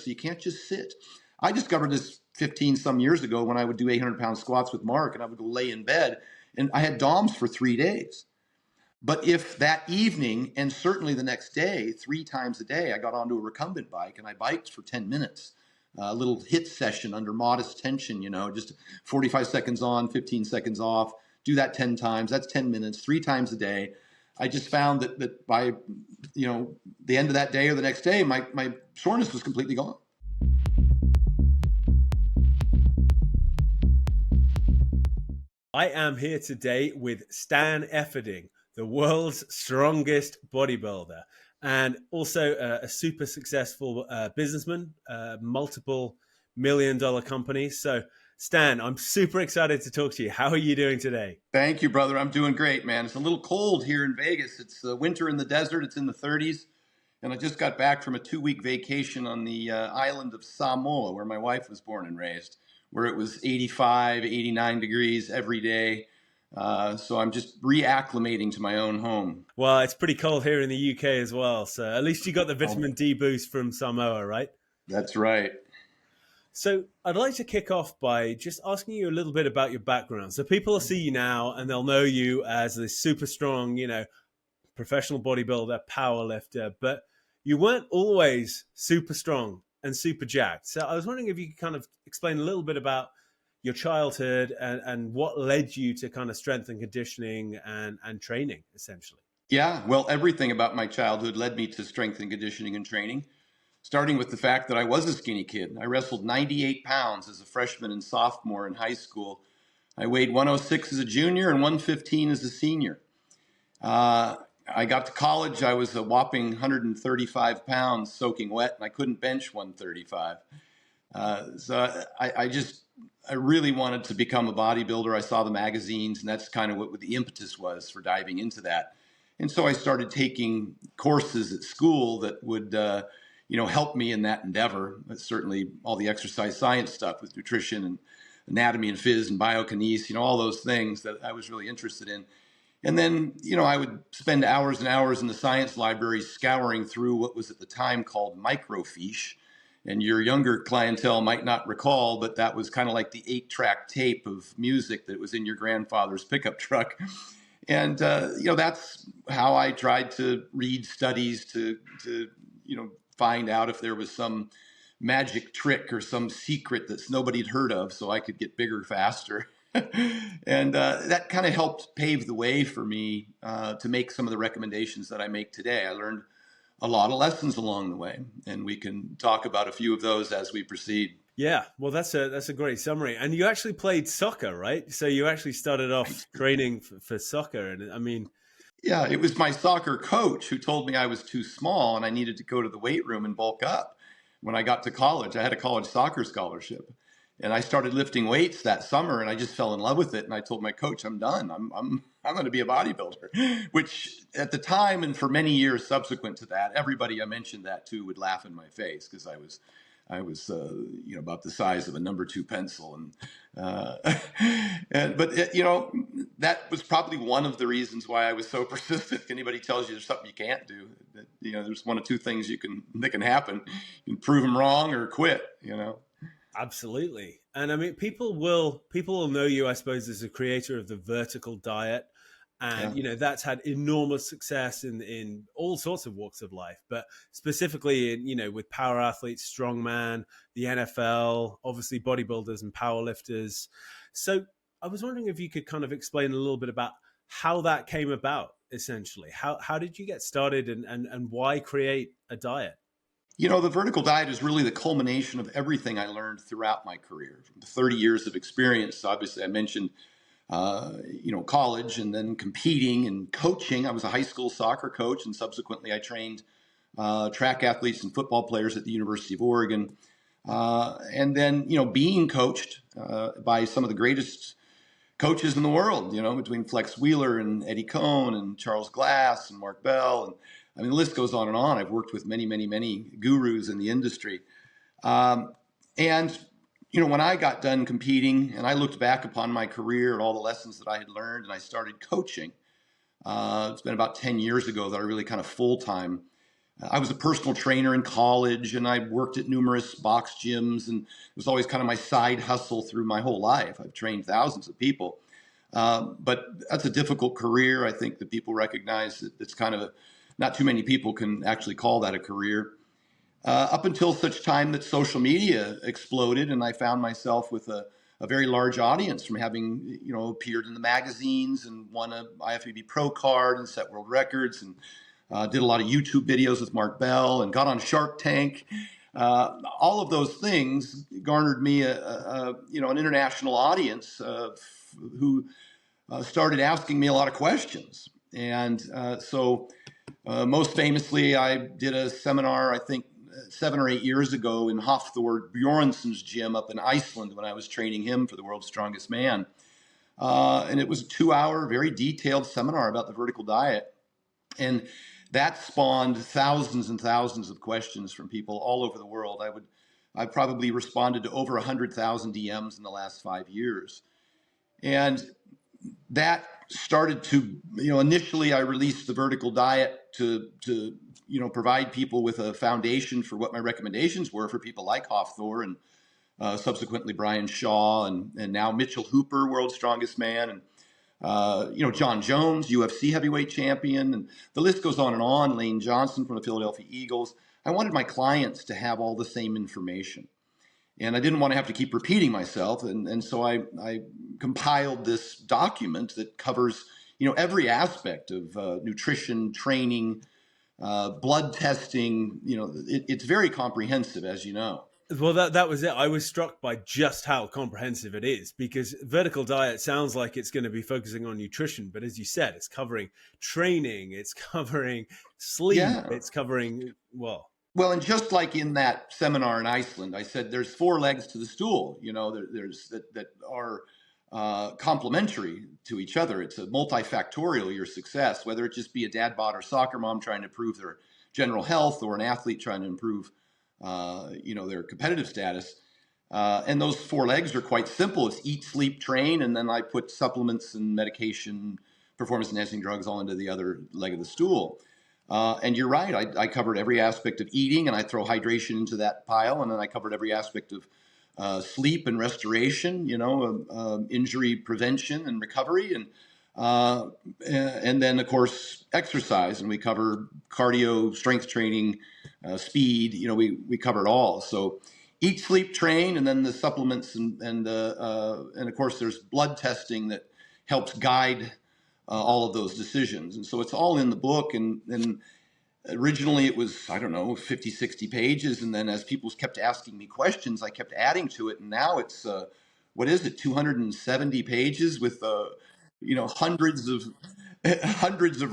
so you can't just sit. I discovered this 15 some years ago when I would do 800-pound squats with Mark, and I would go lay in bed, and I had DOMs for 3 days. But if that evening, and certainly the next day, 3 times a day, I got onto a recumbent bike and I biked for 10 minutes, a little HIIT session under modest tension, just 45 seconds on, 15 seconds off, do that 10 times. That's 10 minutes, 3 times a day. I just found that by, the end of that day or the next day, my soreness was completely gone. I am here today with Stan Efferding, the world's strongest bodybuilder, and also a super successful businessman, multiple $1 million companies. So, Stan, I'm super excited to talk to you. How are you doing today? Thank you, brother. I'm doing great, man. It's a little cold here in Vegas. It's winter in the desert. It's in the 30s. And I just got back from a 2-week vacation on the island of Samoa, where my wife was born and raised, where it was 85, 89 degrees every day. So I'm just reacclimating to my own home. Well, it's pretty cold here in the UK as well. So at least you got the vitamin D boost from Samoa, right? That's right. So I'd like to kick off by just asking you a little bit about your background. So people will see you now and they'll know you as this super strong, professional bodybuilder, powerlifter, but you weren't always super strong and super jacked. So I was wondering if you could kind of explain a little bit about your childhood and what led you to kind of strength and conditioning and training, essentially. Yeah, well, everything about my childhood led me to strength and conditioning and training, starting with the fact that I was a skinny kid. I wrestled 98 pounds as a freshman and sophomore in high school. I weighed 106 as a junior and 115 as a senior. I got to college, I was a whopping 135 pounds soaking wet, and I couldn't bench 135. So I really wanted to become a bodybuilder. I saw the magazines, and that's kind of what the impetus was for diving into that. And so I started taking courses at school that would, help me in that endeavor. But certainly all the exercise science stuff with nutrition and anatomy and phys and biokinesis, all those things that I was really interested in. And then, I would spend hours and hours in the science library scouring through what was at the time called microfiche. And your younger clientele might not recall, but that was kind of like the 8-track tape of music that was in your grandfather's pickup truck. And, that's how I tried to read studies to find out if there was some magic trick or some secret that nobody'd heard of so I could get bigger faster. And that kind of helped pave the way for me to make some of the recommendations that I make today. I learned a lot of lessons along the way, and we can talk about a few of those as we proceed. Yeah, well, that's a great summary. And you actually played soccer, right? So you actually started off training for soccer. And I mean... Yeah, it was my soccer coach who told me I was too small and I needed to go to the weight room and bulk up. When I got to college, I had a college soccer scholarship. And I started lifting weights that summer, and I just fell in love with it. And I told my coach, "I'm done. I'm going to be a bodybuilder." Which, at the time, and for many years subsequent to that, everybody I mentioned that to would laugh in my face because I was about the size of a number 2 pencil, but that was probably one of the reasons why I was so persistent. If anybody tells you there's something you can't do, there's one of 2 things that can happen: you can prove them wrong or quit. Absolutely. And I mean, people will know you, I suppose, as a creator of the vertical diet. And, that's had enormous success in all sorts of walks of life, but specifically with power athletes, strongman, the NFL, obviously bodybuilders and powerlifters. So I was wondering if you could kind of explain a little bit about how that came about, essentially. How did you get started and why create a diet? The vertical diet is really the culmination of everything I learned throughout my career. From the 30 years of experience, obviously I mentioned, college and then competing and coaching. I was a high school soccer coach, and subsequently I trained track athletes and football players at the University of Oregon. And then, being coached by some of the greatest coaches in the world, between Flex Wheeler and Eddie Cohn and Charles Glass and Mark Bell. And I mean, the list goes on and on. I've worked with many, many, many gurus in the industry. When I got done competing and I looked back upon my career and all the lessons that I had learned, and I started coaching, it's been about 10 years ago that I really kind of full-time I was a personal trainer in college, and I worked at numerous box gyms, and it was always kind of my side hustle through my whole life. I've trained thousands of people. But that's a difficult career. I think that people recognize that it's kind of not too many people can actually call that a career. Up until such time that social media exploded, and I found myself with a very large audience from having, appeared in the magazines and won a IFBB Pro card and set world records, and did a lot of YouTube videos with Mark Bell and got on Shark Tank. All of those things garnered me an international audience who started asking me a lot of questions. And so most famously, I did a seminar, I think 7 or 8 years ago in Hafþór Björnsson's gym up in Iceland when I was training him for the world's strongest man. And it was a 2-hour, very detailed seminar about the vertical diet. And that spawned thousands and thousands of questions from people all over the world. I probably responded to over 100,000 DMs in the last 5 years. And that started to, initially I released the vertical diet to provide people with a foundation for what my recommendations were for people like Hafþór and subsequently Brian Shaw and now Mitchell Hooper, world's strongest man, and John Jones, UFC heavyweight champion, and the list goes on, Lane Johnson from the Philadelphia Eagles. I wanted my clients to have all the same information. And I didn't want to have to keep repeating myself. And so I compiled this document that covers, every aspect of nutrition, training, blood testing. It's very comprehensive, as you know. Well, that was it. I was struck by just how comprehensive it is, because vertical diet sounds like it's going to be focusing on nutrition. But as you said, it's covering training, it's covering sleep, it's covering, well, and just like in that seminar in Iceland, I said there's 4 legs to the stool, there's that are complementary to each other. It's a multifactorial, your success, whether it just be a dad bod or soccer mom trying to improve their general health or an athlete trying to improve their competitive status. And those 4 legs are quite simple. It's eat, sleep, train, and then I put supplements and medication, performance enhancing drugs all into the other leg of the stool. And you're right, I covered every aspect of eating, and I throw hydration into that pile, and then I covered every aspect of sleep and restoration, injury prevention and recovery, and then of course exercise, and we cover cardio, strength training, speed. We cover it all. So eat, sleep, train, and then the supplements, and of course there's blood testing that helps guide all of those decisions. And so it's all in the book. And originally it was, 50, 60 pages. And then as people kept asking me questions, I kept adding to it. And now it's, 270 pages with, hundreds of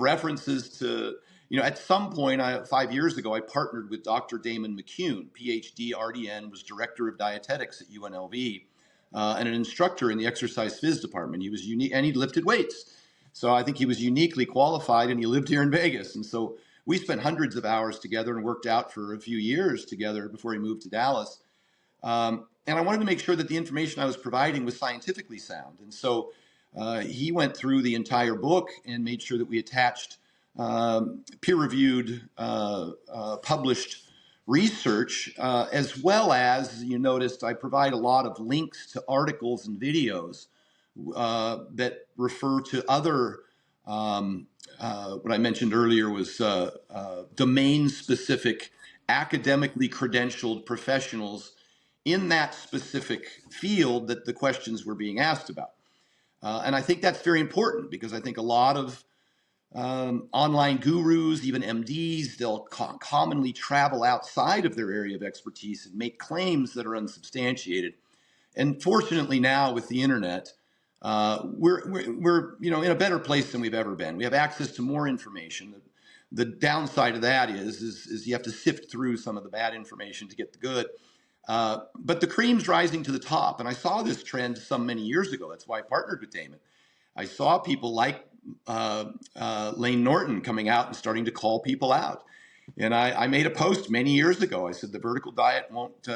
references to, at some point, 5 years ago, I partnered with Dr. Damon McCune, PhD, RDN, was director of dietetics at UNLV, and an instructor in the exercise phys department. He was unique, and he lifted weights. So I think he was uniquely qualified, and he lived here in Vegas. And so we spent hundreds of hours together and worked out for a few years together before he moved to Dallas. And I wanted to make sure that the information I was providing was scientifically sound. And so he went through the entire book and made sure that we attached peer-reviewed, published research, as well as, you noticed, I provide a lot of links to articles and videos that refer to other, what I mentioned earlier was domain-specific, academically credentialed professionals in that specific field that the questions were being asked about. And I think that's very important, because I think a lot of online gurus, even MDs, they'll commonly travel outside of their area of expertise and make claims that are unsubstantiated. And fortunately now with the internet, we're in a better place than we've ever been. We have access to more information. The downside of that is you have to sift through some of the bad information to get the good. But the cream's rising to the top, and I saw this trend many years ago. That's why I partnered with Damon. I saw people like Lane Norton coming out and starting to call people out. And I made a post many years ago. I said, the vertical diet won't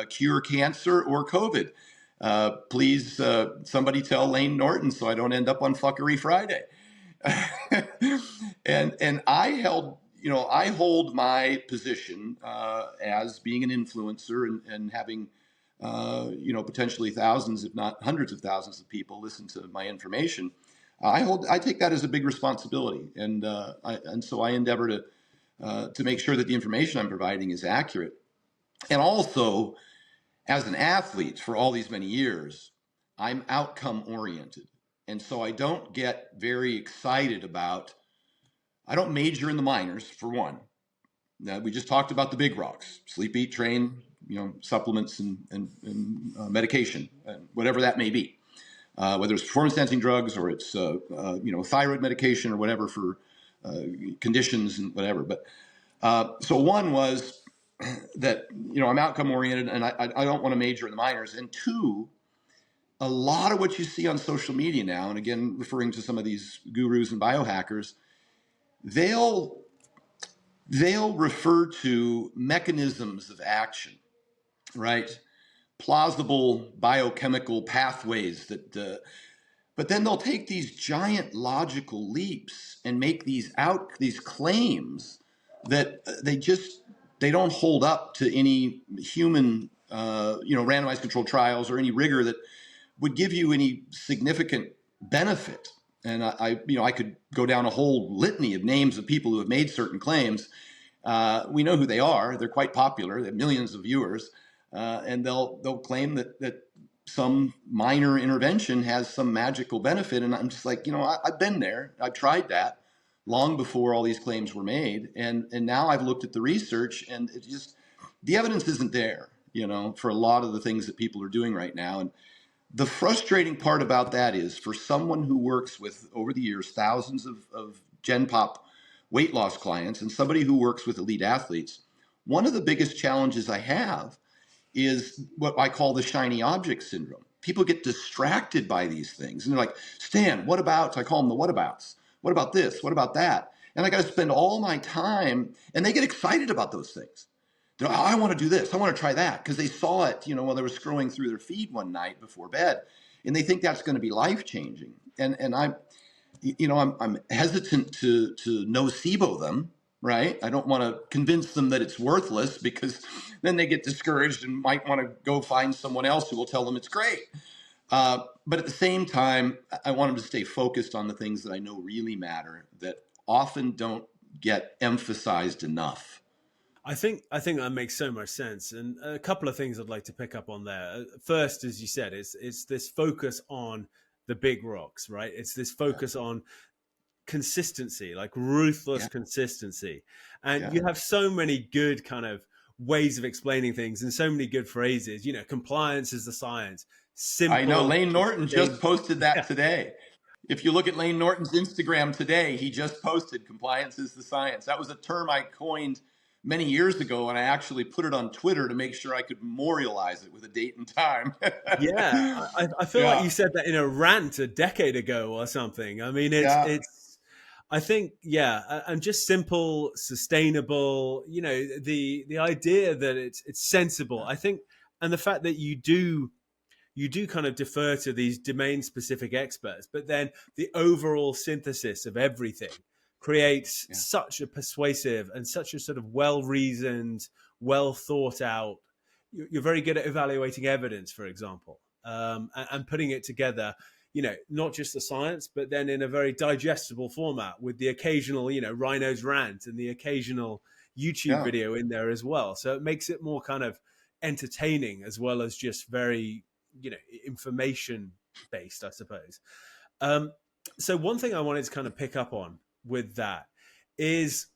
cure cancer or COVID. Please, somebody tell Lane Norton so I don't end up on Fuckery Friday. and I held, I hold my position as being an influencer and having, potentially thousands, if not hundreds of thousands of people listen to my information. I take that as a big responsibility, and so I endeavor to make sure that the information I'm providing is accurate. And also, as an athlete for all these many years, I'm outcome oriented, and so I don't get very excited about. I don't major in the minors, for one. We just talked about the big rocks: sleep, eat, train, supplements and medication, whatever that may be. Whether it's performance enhancing drugs or it's thyroid medication or whatever for conditions and whatever. But so one was that I'm outcome oriented and I don't want to major in the minors. And two, a lot of what you see on social media now, and again referring to some of these gurus and biohackers, they'll refer to mechanisms of action, right? Plausible biochemical pathways but then they'll take these giant logical leaps and make these claims that they don't hold up to any human, randomized controlled trials or any rigor that would give you any significant benefit. And I could go down a whole litany of names of people who have made certain claims. We know who they are. They're quite popular. They have millions of viewers. And they'll claim that some minor intervention has some magical benefit. And I'm just like, I've been there. I've tried that long before all these claims were made. And now I've looked at the research and the evidence isn't there, for a lot of the things that people are doing right now. And the frustrating part about that is for someone who works with, over the years, thousands of Gen Pop weight loss clients and somebody who works with elite athletes, one of the biggest challenges I have is what I call the shiny object syndrome. People get distracted by these things. And they're like, Stan, what about, I call them the whatabouts. What about this? What about that? And I got to spend all my time, and they get excited about those things. They're like, oh, I want to do this. I want to try that. Because they saw it, while they were scrolling through their feed one night before bed. And they think that's going to be life-changing. And I'm hesitant to nocebo them, right? I don't want to convince them that it's worthless because then they get discouraged and might want to go find someone else who will tell them it's great. But at the same time, I want them to stay focused on the things that I know really matter that often don't get emphasized enough. I think that makes so much sense. And a couple of things I'd like to pick up on there. First, as you said, it's this focus on the big rocks, right? It's this focus on consistency, like ruthless consistency. And you have so many good kind of ways of explaining things and so many good phrases. Compliance is the science. Simple. I know Lane Norton just posted that today. If you look at Lane Norton's Instagram today, he just posted compliance is the science. That was a term I coined many years ago, and I actually put it on Twitter to make sure I could memorialize it with a date and time. I feel like you said that in a rant a decade ago or something. I mean, it's I think, and just simple, sustainable, the idea that it's sensible, I think, and the fact that you do kind of defer to these domain specific experts, but then the overall synthesis of everything creates such a persuasive and such a sort of well-reasoned, well thought out. You're very good at evaluating evidence, for example, and putting it together, not just the science, but then in a very digestible format with the occasional, Rhino's rant and the occasional YouTube video in there as well. So it makes it more kind of entertaining as well as just very, information based, I suppose. So one thing I wanted to kind of pick up on with that is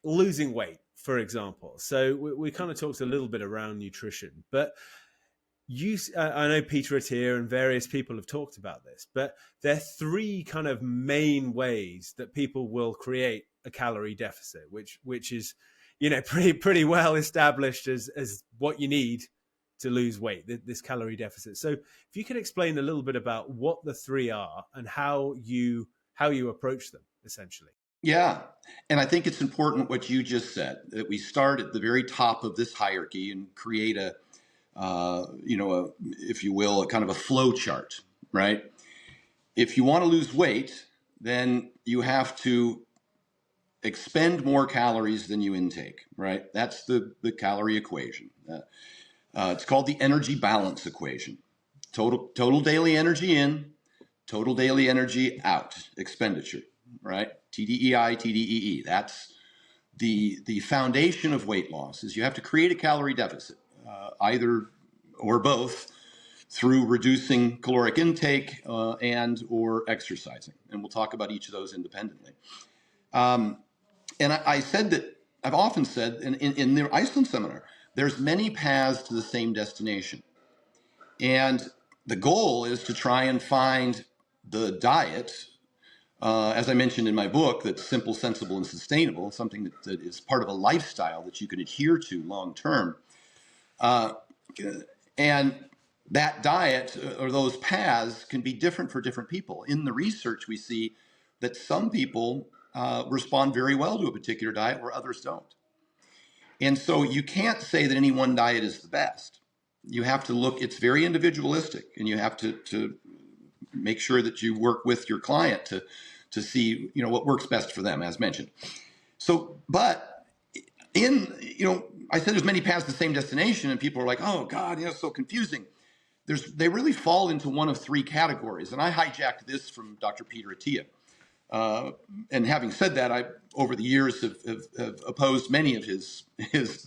losing weight, for example. So we kind of talked a little bit around nutrition, but I know Peter Attia and various people have talked about this, but there are three kind of main ways that people will create a calorie deficit, which is, pretty well established as what you need to lose weight, this calorie deficit. So if you could explain a little bit about what the three are and how you approach them, essentially. Yeah. And I think it's important what you just said, that we start at the very top of this hierarchy and create if you will, a kind of a flow chart, right? If you want to lose weight, then you have to expend more calories than you intake, right? That's the calorie equation. It's called the energy balance equation. Total daily energy in, total daily energy out, expenditure, right? TDEI, TDEE. That's the foundation of weight loss. Is you have to create a calorie deficit, either or both, through reducing caloric intake and or exercising. And we'll talk about each of those independently. And I said that, I've often said in the Iceland seminar, there's many paths to the same destination. And the goal is to try and find the diet, as I mentioned in my book, that's simple, sensible, and sustainable, something that is part of a lifestyle that you can adhere to long term. And that diet or those paths can be different for different people. In the research, we see that some people respond very well to a particular diet where others don't. And so you can't say that any one diet is the best. You have to look, it's very individualistic, and you have to make sure that you work with your client to see, what works best for them, as mentioned. So, but I said there's many paths to the same destination, and people are like, oh God, it's so confusing. They really fall into one of three categories. And I hijacked this from Dr. Peter Attia. And having said that, I, over the years, have opposed many of his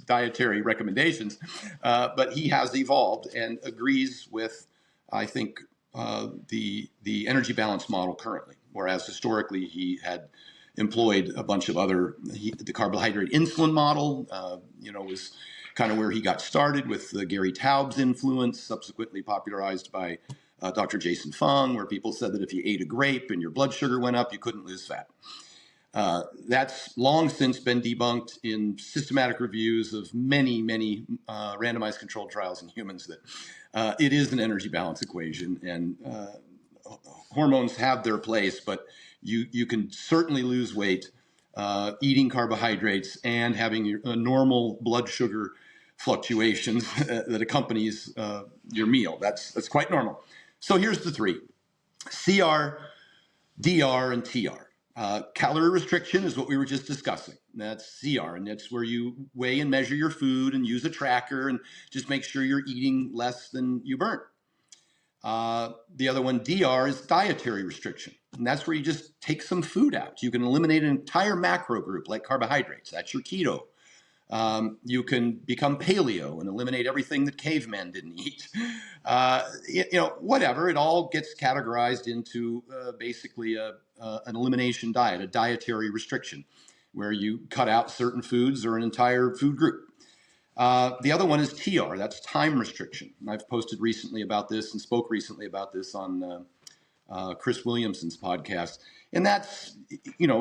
dietary recommendations, but he has evolved and agrees with, I think, the energy balance model currently, whereas historically he had employed a bunch of other, the carbohydrate insulin model, was kind of where he got started with Gary Taub's influence, subsequently popularized by Dr. Jason Fung, where people said that if you ate a grape and your blood sugar went up, you couldn't lose fat. That's long since been debunked in systematic reviews of many, many randomized controlled trials in humans that it is an energy balance equation, and hormones have their place, but you can certainly lose weight eating carbohydrates and having a normal blood sugar fluctuations that accompanies your meal. That's quite normal. So here's the three: CR, DR, and TR. Calorie restriction is what we were just discussing. That's CR, and that's where you weigh and measure your food and use a tracker and just make sure you're eating less than you burn. The other one, DR, is dietary restriction, and that's where you just take some food out. You can eliminate an entire macro group like carbohydrates. That's your keto. You can become paleo and eliminate everything that cavemen didn't eat. Whatever. It all gets categorized into basically an elimination diet, a dietary restriction, where you cut out certain foods or an entire food group. The other one is TR. That's time restriction. And I've posted recently about this and spoke recently about this on Chris Williamson's podcast. And that's,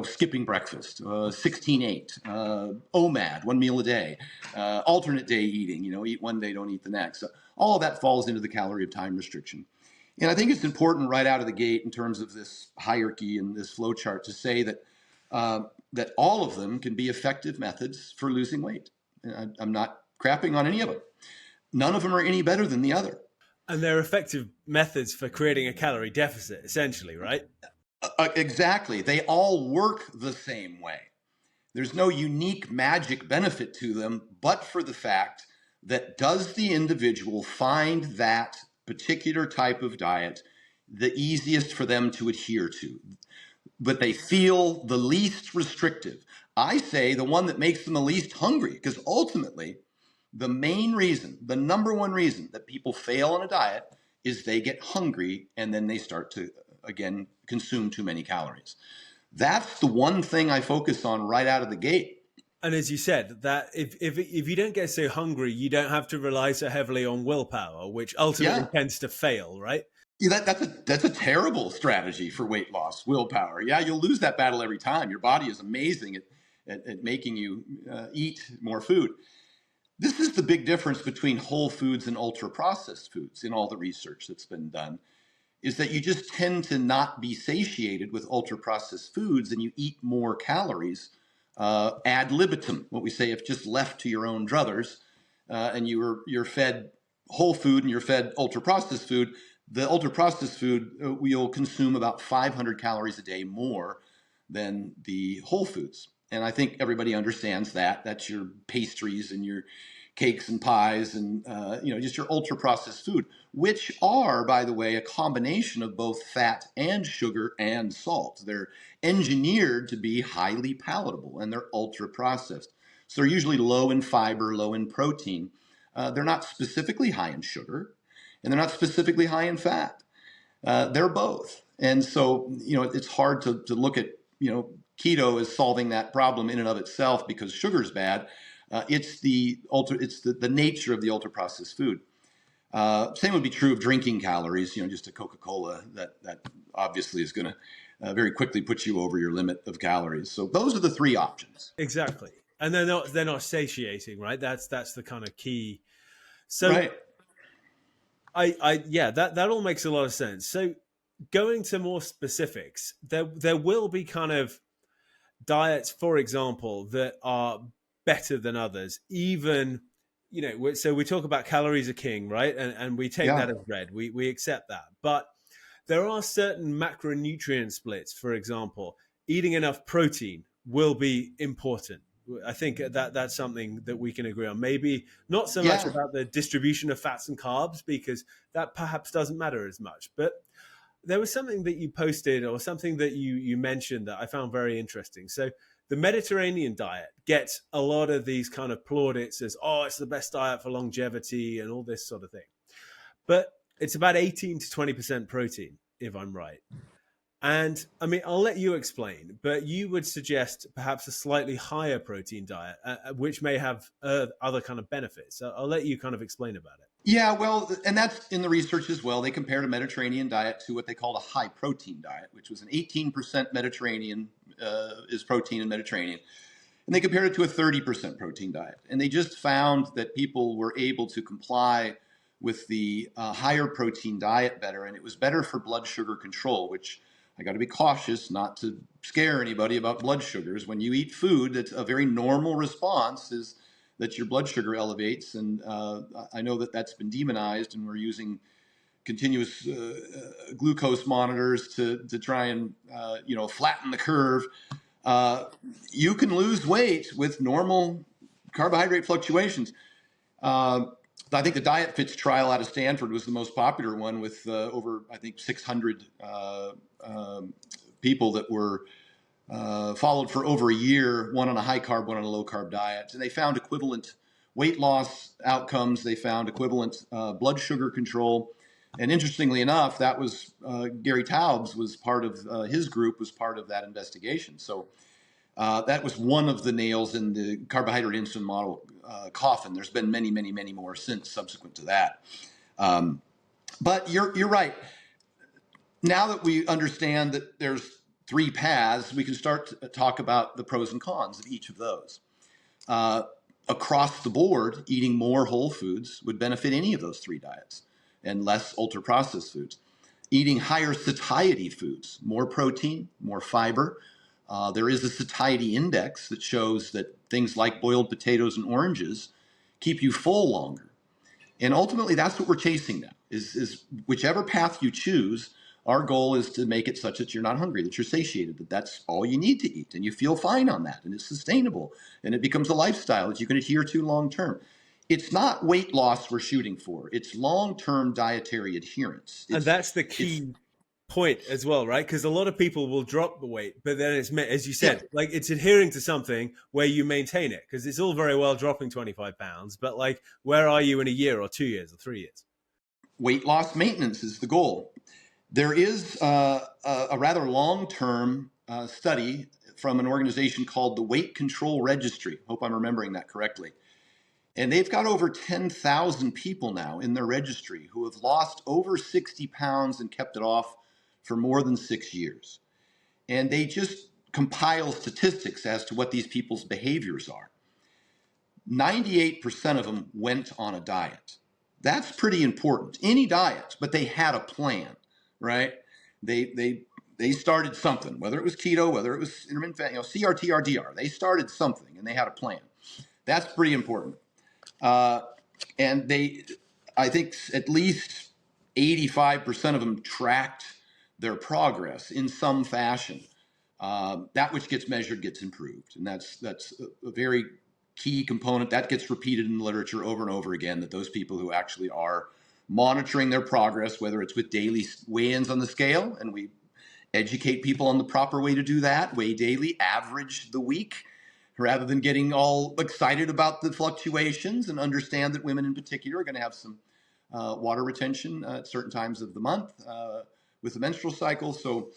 skipping breakfast, 16-8, OMAD, 1 meal a day, alternate day eating, eat one day, don't eat the next. So all of that falls into the calorie of time restriction. And I think it's important right out of the gate in terms of this hierarchy and this flow chart to say that that all of them can be effective methods for losing weight. And I'm not crapping on any of them. None of them are any better than the other. And they're effective methods for creating a calorie deficit, essentially, right? Exactly. They all work the same way. There's no unique magic benefit to them, but for the fact that does the individual find that particular type of diet the easiest for them to adhere to, but they feel the least restrictive. I say the one that makes them the least hungry, because ultimately the main reason, the number one reason that people fail on a diet is they get hungry and then they start to, again, consume too many calories. That's the one thing I focus on right out of the gate. And as you said, that if you don't get so hungry, you don't have to rely so heavily on willpower, which ultimately tends to fail, right? Yeah, that's a terrible strategy for weight loss, willpower. Yeah, you'll lose that battle every time. Your body is amazing at making you eat more food. This is the big difference between whole foods and ultra-processed foods in all the research that's been done, is that you just tend to not be satiated with ultra-processed foods and you eat more calories ad libitum, what we say, if just left to your own druthers, and you're fed whole food and you're fed ultra-processed food. The ultra-processed food, we'll consume about 500 calories a day more than the whole foods. And I think everybody understands that. That's your pastries and your cakes and pies and, just your ultra processed food, which are, by the way, a combination of both fat and sugar and salt. They're engineered to be highly palatable, and they're ultra processed. So they're usually low in fiber, low in protein. They're not specifically high in sugar, and they're not specifically high in fat. They're both. And so, it's hard to look at, keto as solving that problem in and of itself because sugar is bad. It's the nature of the ultra processed food. Same would be true of drinking calories. Just a Coca-Cola that obviously is going to very quickly put you over your limit of calories. So those are the three options. Exactly, and they're not satiating, right? That's the kind of key. So, right. That all makes a lot of sense. So, going to more specifics, there will be kind of diets, for example, that are better than others, even, so we talk about calories are king, right? And we take that as read. We accept that. But there are certain macronutrient splits, for example. Eating enough protein will be important. I think that's something that we can agree on. Maybe not so much about the distribution of fats and carbs, because that perhaps doesn't matter as much. But there was something that you posted or something that you mentioned that I found very interesting. So the Mediterranean diet gets a lot of these kind of plaudits as, it's the best diet for longevity and all this sort of thing. But it's about 18 to 20% protein, if I'm right. And I mean, I'll let you explain, but you would suggest perhaps a slightly higher protein diet, which may have other kind of benefits. So I'll let you kind of explain about it. Yeah, well, and that's in the research as well. They compared a Mediterranean diet to what they called a high protein diet, which was an 18% Mediterranean is protein in Mediterranean. And they compared it to a 30% protein diet. And they just found that people were able to comply with the higher protein diet better. And it was better for blood sugar control, which I got to be cautious not to scare anybody about blood sugars. When you eat food, that's a very normal response is that your blood sugar elevates. And I know that that's been demonized, and we're using continuous glucose monitors to try and, flatten the curve. You can lose weight with normal carbohydrate fluctuations. I think the Diet Fits trial out of Stanford was the most popular one with over, I think, 600 people that were followed for over a year, one on a high carb, one on a low carb diet. And they found equivalent weight loss outcomes. They found equivalent blood sugar control. And interestingly enough, that was Gary Taubes was part of his group was part of that investigation. So that was one of the nails in the carbohydrate insulin model coffin. There's been many, many, many more since subsequent to that. But you're right. Now that we understand that there's three paths, we can start to talk about the pros and cons of each of those. Across the board, eating more whole foods would benefit any of those three diets and less ultra-processed foods. Eating higher satiety foods, more protein, more fiber. There is a satiety index that shows that things like boiled potatoes and oranges keep you full longer. And ultimately, that's what we're chasing now, is whichever path you choose, our goal is to make it such that you're not hungry, that you're satiated, that that's all you need to eat, and you feel fine on that, and it's sustainable, and it becomes a lifestyle that you can adhere to long term. It's not weight loss we're shooting for. It's long-term dietary adherence. And that's the key point as well, right? Because a lot of people will drop the weight, but then it's, as you said, like it's adhering to something where you maintain it, because it's all very well dropping 25 pounds, but like, where are you in a year or 2 years or 3 years? Weight loss maintenance is the goal. There is a rather long-term study from an organization called the Weight Control Registry. Hope I'm remembering that correctly. And they've got over 10,000 people now in their registry who have lost over 60 pounds and kept it off for more than 6 years. And they just compile statistics as to what these people's behaviors are. 98% of them went on a diet. That's pretty important. Any diet, but they had a plan, right? They started something, whether it was keto, whether it was intermittent, CRT, RDR. They started something and they had a plan. That's pretty important. And I think at least 85% of them tracked their progress in some fashion. that which gets measured gets improved. And that's a very key component that gets repeated in the literature over and over again, that those people who actually are monitoring their progress, whether it's with daily weigh-ins on the scale, and we educate people on the proper way to do that, weigh daily, average the week, rather than getting all excited about the fluctuations, and understand that women in particular are going to have some water retention at certain times of the month with the menstrual cycle. So,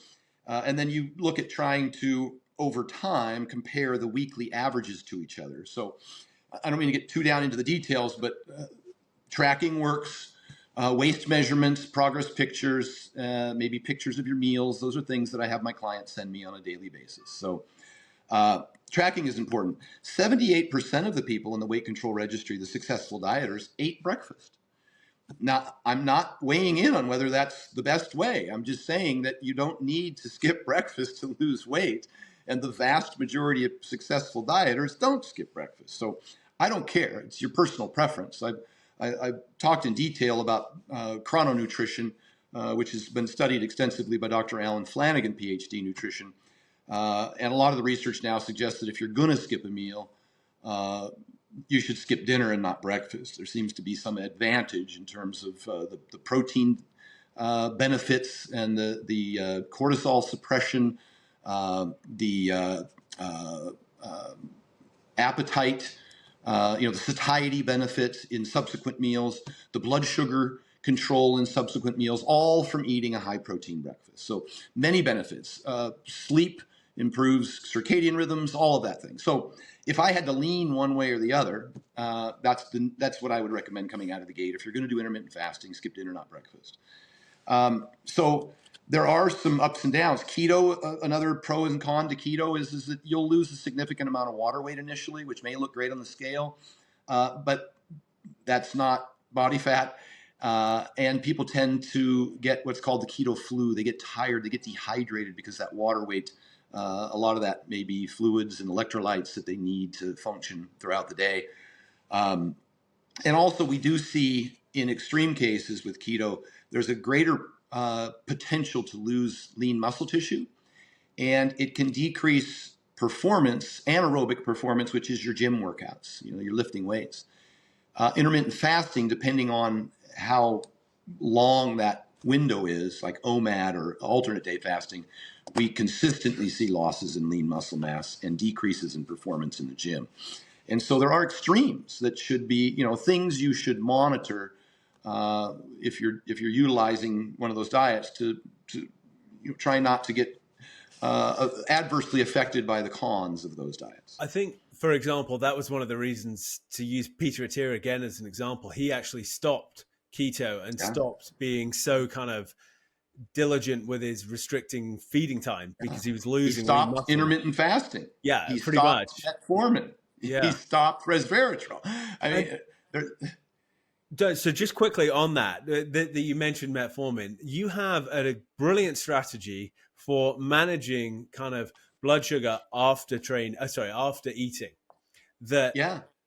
and then you look at trying to, over time, compare the weekly averages to each other. So I don't mean to get too down into the details, but tracking works, waist measurements, progress pictures, maybe pictures of your meals. Those are things that I have my clients send me on a daily basis. So tracking is important. 78% of the people in the weight control registry, the successful dieters, ate breakfast. Now, I'm not weighing in on whether that's the best way. I'm just saying that you don't need to skip breakfast to lose weight. And the vast majority of successful dieters don't skip breakfast. So I don't care. It's your personal preference. I've talked in detail about chrononutrition, which has been studied extensively by Dr. Alan Flanagan, PhD nutrition. And a lot of the research now suggests that if you're going to skip a meal, you should skip dinner and not breakfast. There seems to be some advantage in terms of the protein benefits and the cortisol suppression, the appetite, the satiety benefits in subsequent meals, the blood sugar control in subsequent meals, all from eating a high protein breakfast. So many benefits. Sleep improves circadian rhythms, all of that thing. So if I had to lean one way or the other, that's what I would recommend coming out of the gate. If you're going to do intermittent fasting, skip dinner, not breakfast. So there are some ups and downs. Keto, another pro and con to keto is that you'll lose a significant amount of water weight initially, which may look great on the scale, but that's not body fat. And people tend to get what's called the keto flu. They get tired, they get dehydrated because that water weight, a lot of that may be fluids and electrolytes that they need to function throughout the day. And also we do see in extreme cases with keto, there's a greater potential to lose lean muscle tissue, and it can decrease performance, anaerobic performance, which is your gym workouts, you're lifting weights. Intermittent fasting, depending on how long that window is, like OMAD or alternate day fasting, we consistently see losses in lean muscle mass and decreases in performance in the gym. And so there are extremes that should be, things you should monitor if you're utilizing one of those diets to try not to get adversely affected by the cons of those diets. I think, for example, that was one of the reasons, to use Peter Attia again as an example. He actually stopped keto and stopped being so kind of diligent with his restricting feeding time because he was losing. He stopped intermittent fasting. Yeah, he pretty much. Metformin. Yeah, he stopped resveratrol. I mean, so just quickly on that you mentioned metformin. You have a brilliant strategy for managing kind of blood sugar after eating.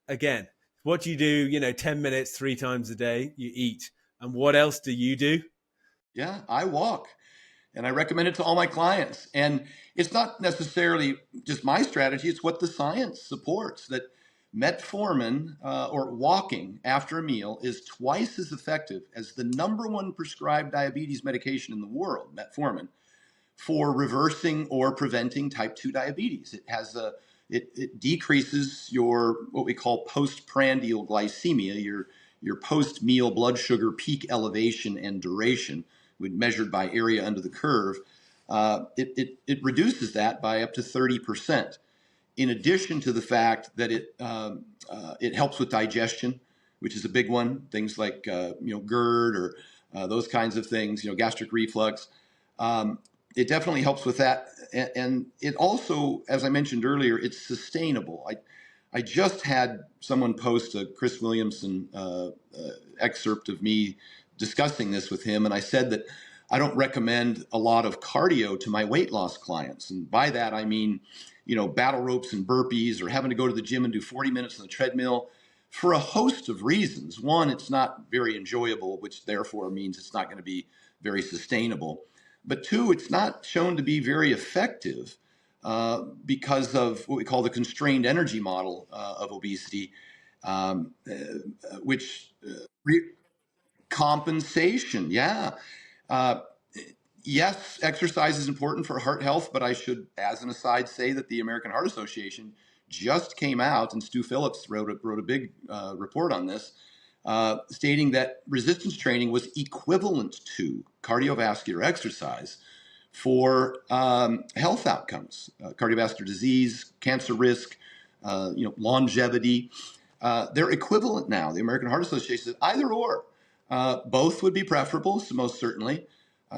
Again, what do you do? 10 minutes, 3 times a day, you eat. And what else do you do? Yeah, I walk, and I recommend it to all my clients. And it's not necessarily just my strategy. It's what the science supports, that metformin or walking after a meal is twice as effective as the number 1 prescribed diabetes medication in the world, metformin, for reversing or preventing type 2 diabetes. It has it decreases your what we call postprandial glycemia, your post-meal blood sugar peak elevation and duration, measured by area under the curve. It reduces that by up to 30%. In addition to the fact that it helps with digestion, which is a big one, things like GERD or those kinds of things, gastric reflux. It definitely helps with that, and it also, as I mentioned earlier, it's sustainable. I just had someone post a Chris Williamson excerpt of me discussing this with him, and I said that I don't recommend a lot of cardio to my weight loss clients, and by that I mean, battle ropes and burpees, or having to go to the gym and do 40 minutes on the treadmill, for a host of reasons. One, it's not very enjoyable, which therefore means it's not going to be very sustainable. But 2, it's not shown to be very effective because of what we call the constrained energy model of obesity, which compensation. Yeah. Uh, yes, exercise is important for heart health, but I should, as an aside, say that the American Heart Association just came out, and Stu Phillips wrote a big report on this, stating that resistance training was equivalent to cardiovascular exercise for health outcomes, cardiovascular disease, cancer risk, longevity. They're equivalent now. The American Heart Association says either or. Both would be preferable, so most certainly.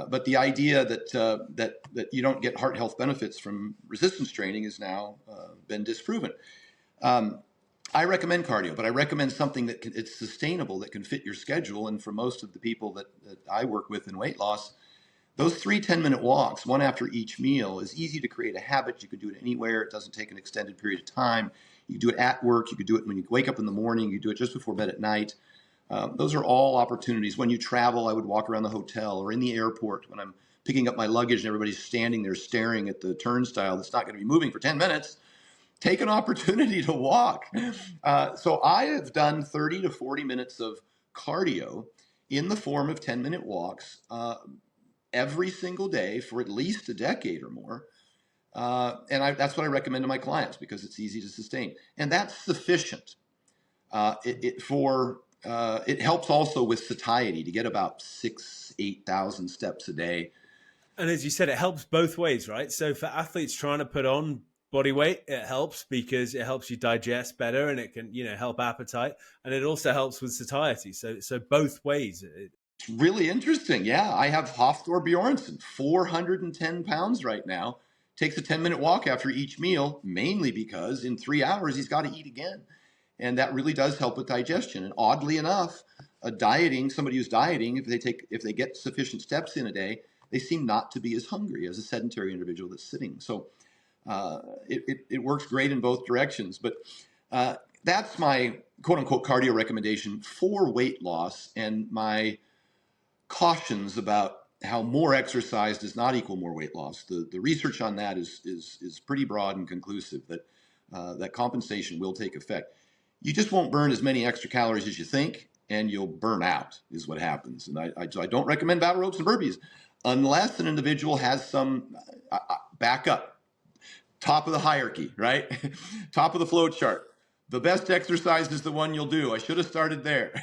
But the idea that you don't get heart health benefits from resistance training has now been disproven. I recommend cardio, but I recommend something that it's sustainable, that can fit your schedule. And for most of the people that I work with in weight loss, those 3 10-minute walks, one after each meal, is easy to create a habit. You can do it anywhere. It doesn't take an extended period of time. You can do it at work. You could do it when you wake up in the morning. You do it just before bed at night. Those are all opportunities. When you travel, I would walk around the hotel or in the airport when I'm picking up my luggage and everybody's standing there staring at the turnstile that's not going to be moving for 10 minutes. Take an opportunity to walk. So I have done 30 to 40 minutes of cardio in the form of 10-minute walks every single day for at least a decade or more. And that's what I recommend to my clients because it's easy to sustain. And that's sufficient. It helps also with satiety to get about 8,000 steps a day. And as you said, it helps both ways, right? So for athletes trying to put on body weight, it helps because it helps you digest better and it can, help appetite. And it also helps with satiety. So both ways. It's really interesting. Yeah, I have Hafþór Björnsson, 410 pounds right now, takes a 10-minute walk after each meal, mainly because in 3 hours he's got to eat again. And that really does help with digestion. And oddly enough, somebody who's dieting, if they get sufficient steps in a day, they seem not to be as hungry as a sedentary individual that's sitting. So it works great in both directions. But that's my quote unquote cardio recommendation for weight loss, and my cautions about how more exercise does not equal more weight loss. The research on that is pretty broad and conclusive that compensation will take effect. You just won't burn as many extra calories as you think, and you'll burn out is what happens. And I don't recommend battle ropes and burpees unless an individual has some backup, top of the hierarchy, right? Top of the flow chart. The best exercise is the one you'll do. I should have started there,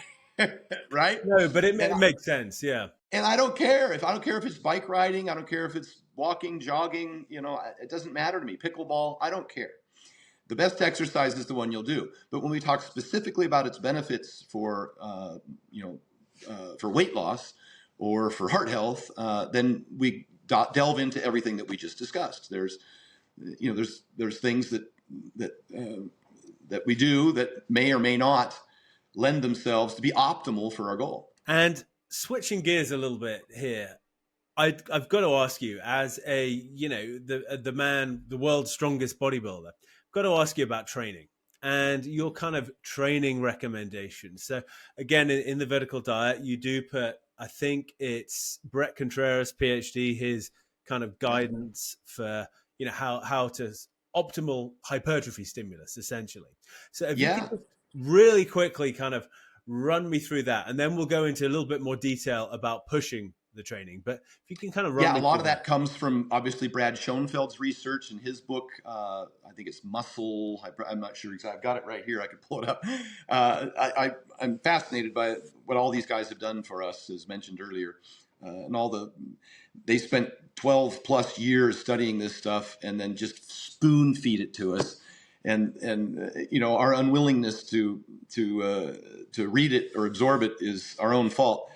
right? No, but it makes sense, yeah. And I don't care if it's bike riding. I don't care if it's walking, jogging. It doesn't matter to me. Pickleball. I don't care. The best exercise is the one you'll do. But when we talk specifically about its benefits for weight loss or for heart health, then we delve into everything that we just discussed. There's things that we do that may or may not lend themselves to be optimal for our goal. And switching gears a little bit here, I've got to ask you, as the world's strongest bodybuilder, got to ask you about training and your kind of training recommendations. So again, in the vertical diet, you do put, I think it's Brett Contreras, PhD, his kind of guidance for, how to optimal hypertrophy stimulus, essentially. So if you could really quickly kind of run me through that, and then we'll go into a little bit more detail about pushing the training. But if you can kind of run me a lot of that comes from obviously Brad Schoenfeld's research in his book. I think it's Muscle. I'm not sure exactly. I've got it right here. I could pull it up. I'm fascinated by what all these guys have done for us, as mentioned earlier, and they spent 12 plus years studying this stuff and then just spoon feed it to us. And our unwillingness to read it or absorb it is our own fault.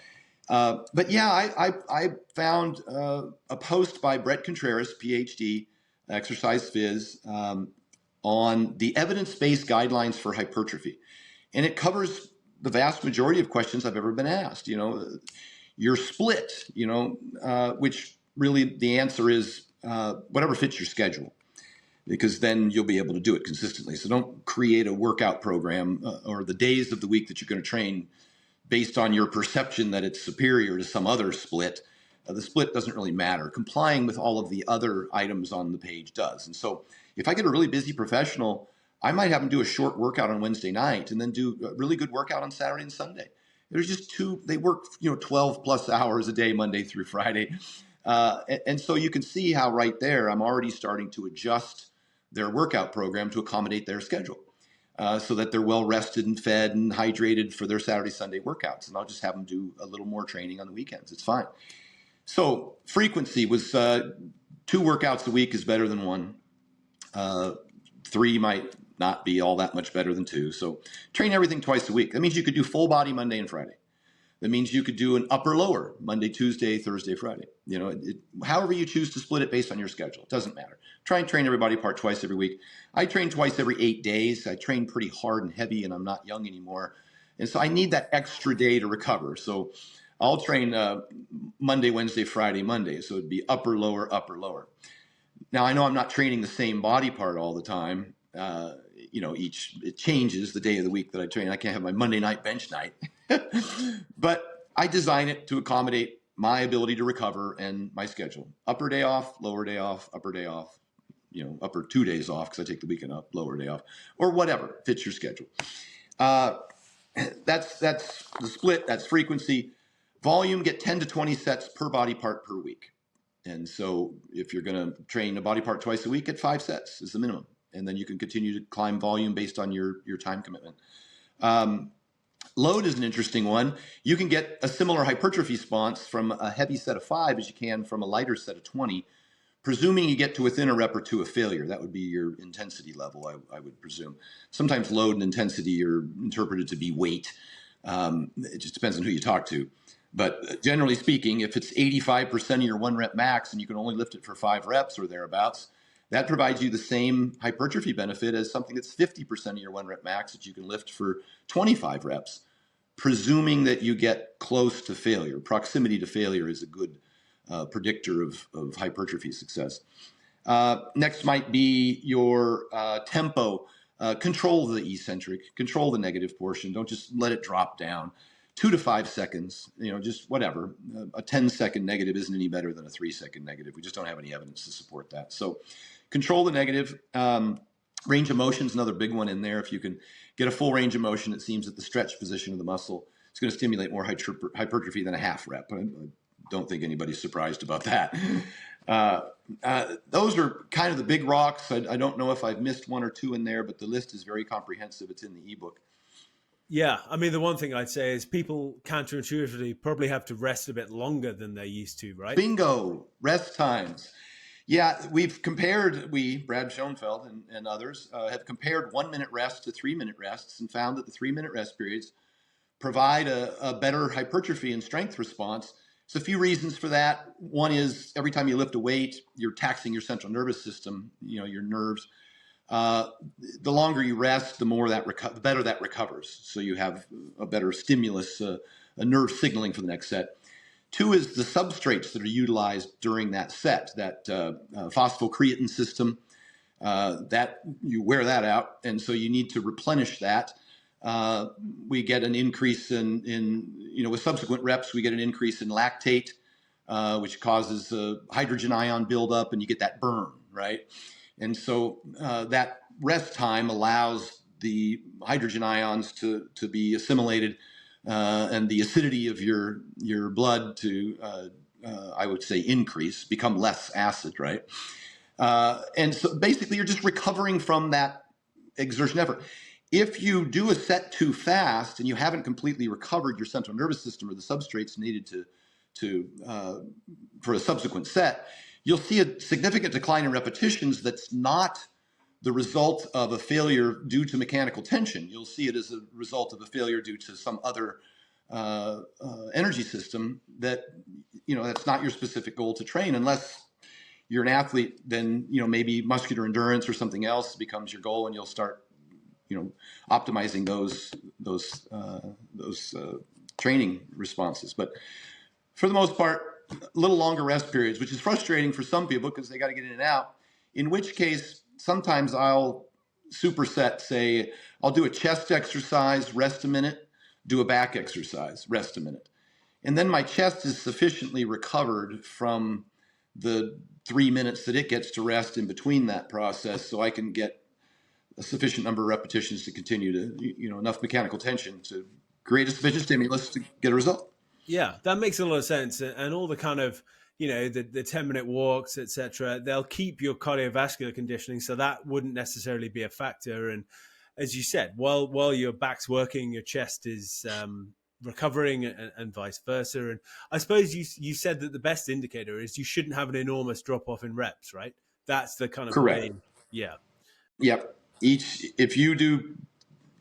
But yeah, I found a post by Brett Contreras, PhD, exercise phys, on the evidence-based guidelines for hypertrophy. And it covers the vast majority of questions I've ever been asked. Your split, which really the answer is whatever fits your schedule, because then you'll be able to do it consistently. So don't create a workout program or the days of the week that you're going to train based on your perception that it's superior to some other split. The split doesn't really matter. Complying with all of the other items on the page does. And so if I get a really busy professional, I might have them do a short workout on Wednesday night and then do a really good workout on Saturday and Sunday. There's just they work, 12 plus hours a day, Monday through Friday. And so you can see how right there, I'm already starting to adjust their workout program to accommodate their schedule. So that they're well rested and fed and hydrated for their Saturday, Sunday workouts. And I'll just have them do a little more training on the weekends. It's fine. So frequency was 2 workouts a week is better than 1. 3 might not be all that much better than 2. So train everything twice a week. That means you could do full body Monday and Friday. That means you could do an upper lower Monday, Tuesday, Thursday, Friday. However you choose to split it based on your schedule. It doesn't matter. Try and train every body part twice every week. I train twice every 8 days. I train pretty hard and heavy, and I'm not young anymore. And so I need that extra day to recover. So I'll train Monday, Wednesday, Friday, Monday. So it'd be upper, lower, upper, lower. Now, I know I'm not training the same body part all the time. It changes the day of the week that I train. I can't have my Monday night bench night. But I design it to accommodate my ability to recover and my schedule. Upper day off, lower day off, upper day off, upper 2 days off because I take the weekend off, lower day off, or whatever fits your schedule. That's the split. That's frequency. Volume, get 10 to 20 sets per body part per week. And so if you're going to train a body part twice a week, get 5 sets is the minimum. And then you can continue to climb volume based on your time commitment. Load is an interesting one. You can get a similar hypertrophy response from a heavy set of 5 as you can from a lighter set of 20, presuming you get to within a rep or 2 of failure. That would be your intensity level, I would presume. Sometimes load and intensity are interpreted to be weight. It just depends on who you talk to. But generally speaking, if it's 85% of your 1 rep max and you can only lift it for 5 reps or thereabouts, that provides you the same hypertrophy benefit as something that's 50% of your 1 rep max that you can lift for 25 reps, presuming that you get close to failure. Proximity to failure is a good predictor of hypertrophy success. Next might be your tempo. Control the eccentric, control the negative portion. Don't just let it drop down. 2 to 5 seconds, just whatever. A 10-second negative isn't any better than a 3-second negative. We just don't have any evidence to support that. So control the negative. Range of motion is another big one in there. If you can get a full range of motion, it seems that the stretch position of the muscle is going to stimulate more hypertrophy than a half rep. I don't think anybody's surprised about that. Those are kind of the big rocks. I don't know if I've missed 1 or 2 in there, but the list is very comprehensive. It's in the ebook. Yeah, I mean, the one thing I'd say is people counterintuitively probably have to rest a bit longer than they used to, right? Bingo, rest times. Yeah, Brad Schoenfeld and others have compared 1-minute rest to 3-minute rests and found that the 3-minute rest periods provide a better hypertrophy and strength response. There's a few reasons for that. One is every time you lift a weight, you're taxing your central nervous system, your nerves. The longer you rest, the better that recovers. So you have a better stimulus, a nerve signaling for the next set. 2 is the substrates that are utilized during that set, that phosphocreatine system, that you wear that out. And so you need to replenish that. We get an increase in with subsequent reps, we get an increase in lactate, which causes hydrogen ion buildup, and you get that burn, right? And so that rest time allows the hydrogen ions to be assimilated and the acidity of your blood to, I would say, become less acid, right? And so basically you're just recovering from that exertion effort. If you do a set too fast and you haven't completely recovered your central nervous system or the substrates needed for a subsequent set, you'll see a significant decline in repetitions that's not the result of a failure due to mechanical tension. You'll see it as a result of a failure due to some other energy system that's not your specific goal to train. Unless you're an athlete, then maybe muscular endurance or something else becomes your goal, and you'll start optimizing those training responses. But for the most part, a little longer rest periods, which is frustrating for some people because they got to get in and out, in which case sometimes I'll superset, say I'll do a chest exercise, rest a minute, do a back exercise, rest a minute. And then my chest is sufficiently recovered from the 3 minutes that it gets to rest in between that process, so I can get a sufficient number of repetitions to continue to, enough mechanical tension to create a sufficient stimulus to get a result. Yeah, that makes a lot of sense. And all the kind of, the 10-minute walks, etc., they'll keep your cardiovascular conditioning. So that wouldn't necessarily be a factor. And as you said, while your back's working, your chest is recovering, and vice versa. And I suppose you said that the best indicator is you shouldn't have an enormous drop off in reps, right? That's the kind of Correct. way. Yeah. Yep. If you do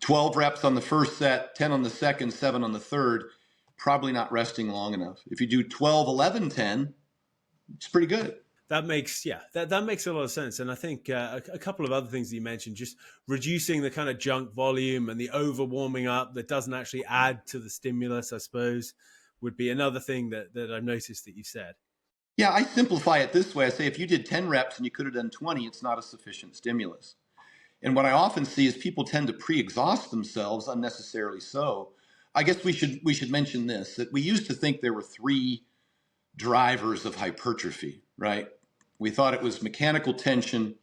12 reps on the first set, 10 on the second, 7 on the third, probably not resting long enough. If you do 12, 11, 10, it's pretty good. That makes that makes a lot of sense. And I think a couple of other things that you mentioned, just reducing the kind of junk volume and the over warming up that doesn't actually add to the stimulus, I suppose, would be another thing that I've noticed that you said. Yeah, I simplify it this way. I say if you did 10 reps and you could have done 20, it's not a sufficient stimulus. And what I often see is people tend to pre-exhaust themselves unnecessarily so. I guess we should mention this, that we used to think there were 3 drivers of hypertrophy, right? We thought it was mechanical tension,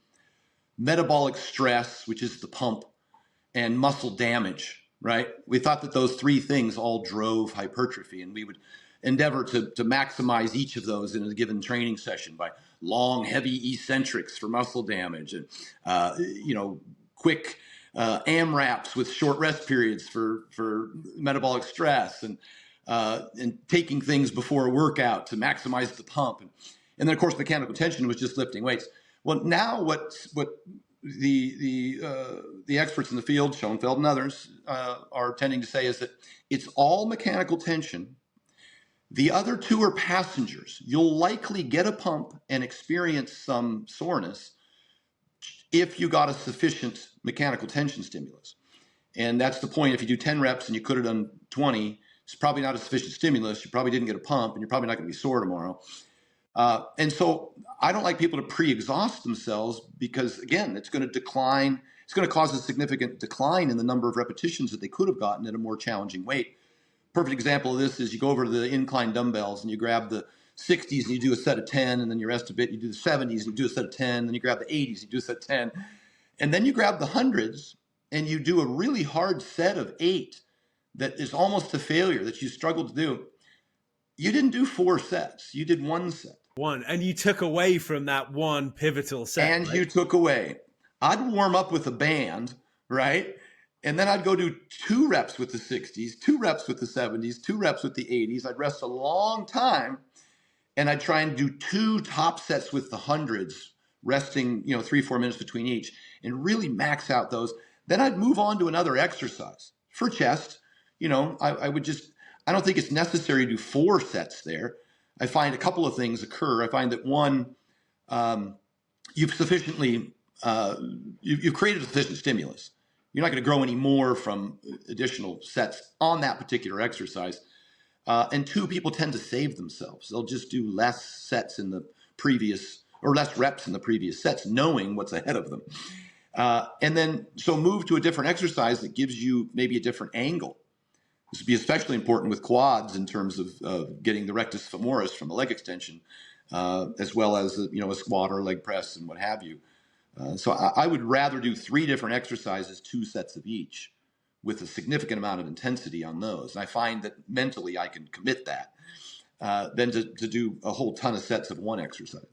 metabolic stress, which is the pump, and muscle damage, right? We thought that those 3 things all drove hypertrophy, and we would endeavor to maximize each of those in a given training session by long, heavy eccentrics for muscle damage and, quick AMRAPs with short rest periods for metabolic stress and taking things before a workout to maximize the pump. And then, of course, mechanical tension was just lifting weights. Well, now what the experts in the field, Schoenfeld and others, are tending to say is that it's all mechanical tension. The other 2 are passengers. You'll likely get a pump and experience some soreness if you got a sufficient mechanical tension stimulus. And that's the point. If you do 10 reps and you could have done 20, it's probably not a sufficient stimulus. You probably didn't get a pump, and you're probably not going to be sore tomorrow. And so I don't like people to pre-exhaust themselves because, again, it's going to decline. It's going to cause a significant decline in the number of repetitions that they could have gotten at a more challenging weight. Perfect example of this is you go over to the incline dumbbells and you grab the 60s and you do a set of 10, and then you rest a bit. You do the 70s and you do a set of 10, then you grab the 80s and you do a set of 10. And then you grab the 100s and you do a really hard set of 8 that is almost a failure that you struggle to do. You didn't do 4 sets. You did 1 set. And you took away from that one pivotal set. And right? You took away. I'd warm up with a band, right? And then I'd go do 2 reps with the 60s, 2 reps with the 70s, 2 reps with the 80s. I'd rest a long time, and I'd try and do 2 top sets with the 100s, resting 3-4 minutes between each, and really max out those. Then I'd move on to another exercise for chest. I don't think it's necessary to do 4 sets there. I find a couple of things occur. I find that one, you've created a sufficient stimulus. You're not going to grow any more from additional sets on that particular exercise. And 2, people tend to save themselves. They'll just do less sets in the previous, or less reps in the previous sets, knowing what's ahead of them. And then, so move to a different exercise that gives you maybe a different angle. This would be especially important with quads in terms of getting the rectus femoris from a leg extension, as well as a squat or leg press and what have you. So I would rather do 3 different exercises, 2 sets of each, with a significant amount of intensity on those. And I find that mentally I can commit that than to do a whole ton of sets of 1 exercise.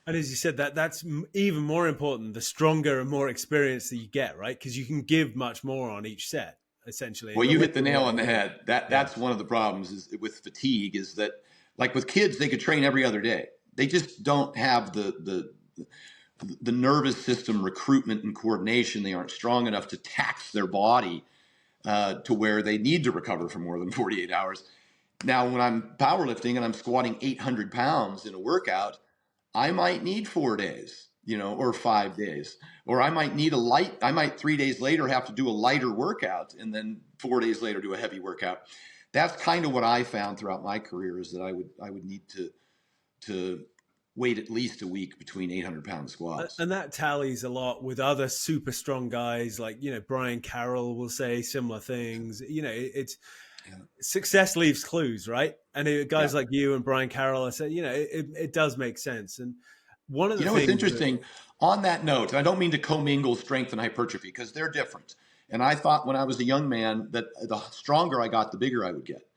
And as you said, that's even more important, the stronger and more experience that you get, right? Because you can give much more on each set, essentially. Well, you hit the nail on the head. That's one of the problems is with fatigue is that, like with kids, they could train every other day. They just don't have the nervous system recruitment and coordination. They aren't strong enough to tax their body to where they need to recover for more than 48 hours. Now, when I'm powerlifting and I'm squatting 800 pounds in a workout, I might need 4 days, or 5 days, or I might need 3 days later have to do a lighter workout and then 4 days later do a heavy workout. That's kind of what I found throughout my career is that I would need to wait at least a week between 800-pound squats. And that tallies a lot with other super strong guys like, Brian Carroll will say similar things. success leaves clues, right? And guys like you and Brian Carroll, I said, it does make sense. And one of the It's things interesting on that note, I don't mean to commingle strength and hypertrophy because they're different. And I thought when I was a young man that the stronger I got, the bigger I would get,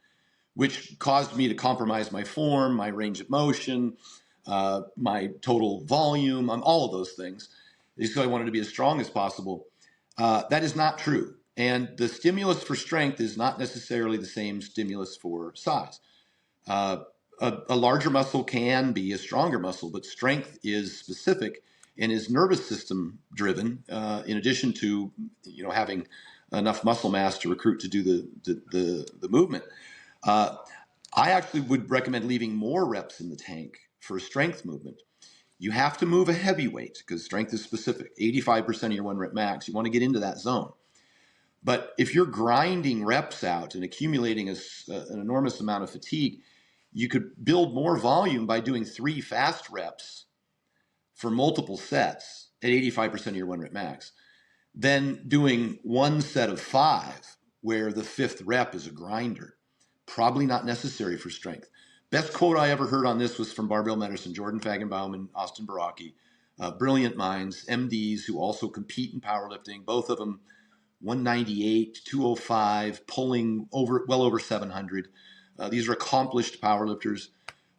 which caused me to compromise my form, my range of motion, my total volume, all of those things. Because I wanted to be as strong as possible. That is not true. And the stimulus for strength is not necessarily the same stimulus for size. A larger muscle can be a stronger muscle, but strength is specific and is nervous system driven. In addition to having enough muscle mass to recruit to do the movement, I actually would recommend leaving more reps in the tank for a strength movement. You have to move a heavy weight because strength is specific. 85% of your 1 rep max. You want to get into that zone. But if you're grinding reps out and accumulating an enormous amount of fatigue, you could build more volume by doing 3 fast reps for multiple sets at 85% of your 1 rep max, then doing 1 set of 5 where the 5th rep is a grinder. Probably not necessary for strength. Best quote I ever heard on this was from Barbell Medicine, Jordan Fagenbaum and Austin Baraki. Brilliant minds, MDs who also compete in powerlifting, both of them 198, 205, pulling well over 700. These are accomplished powerlifters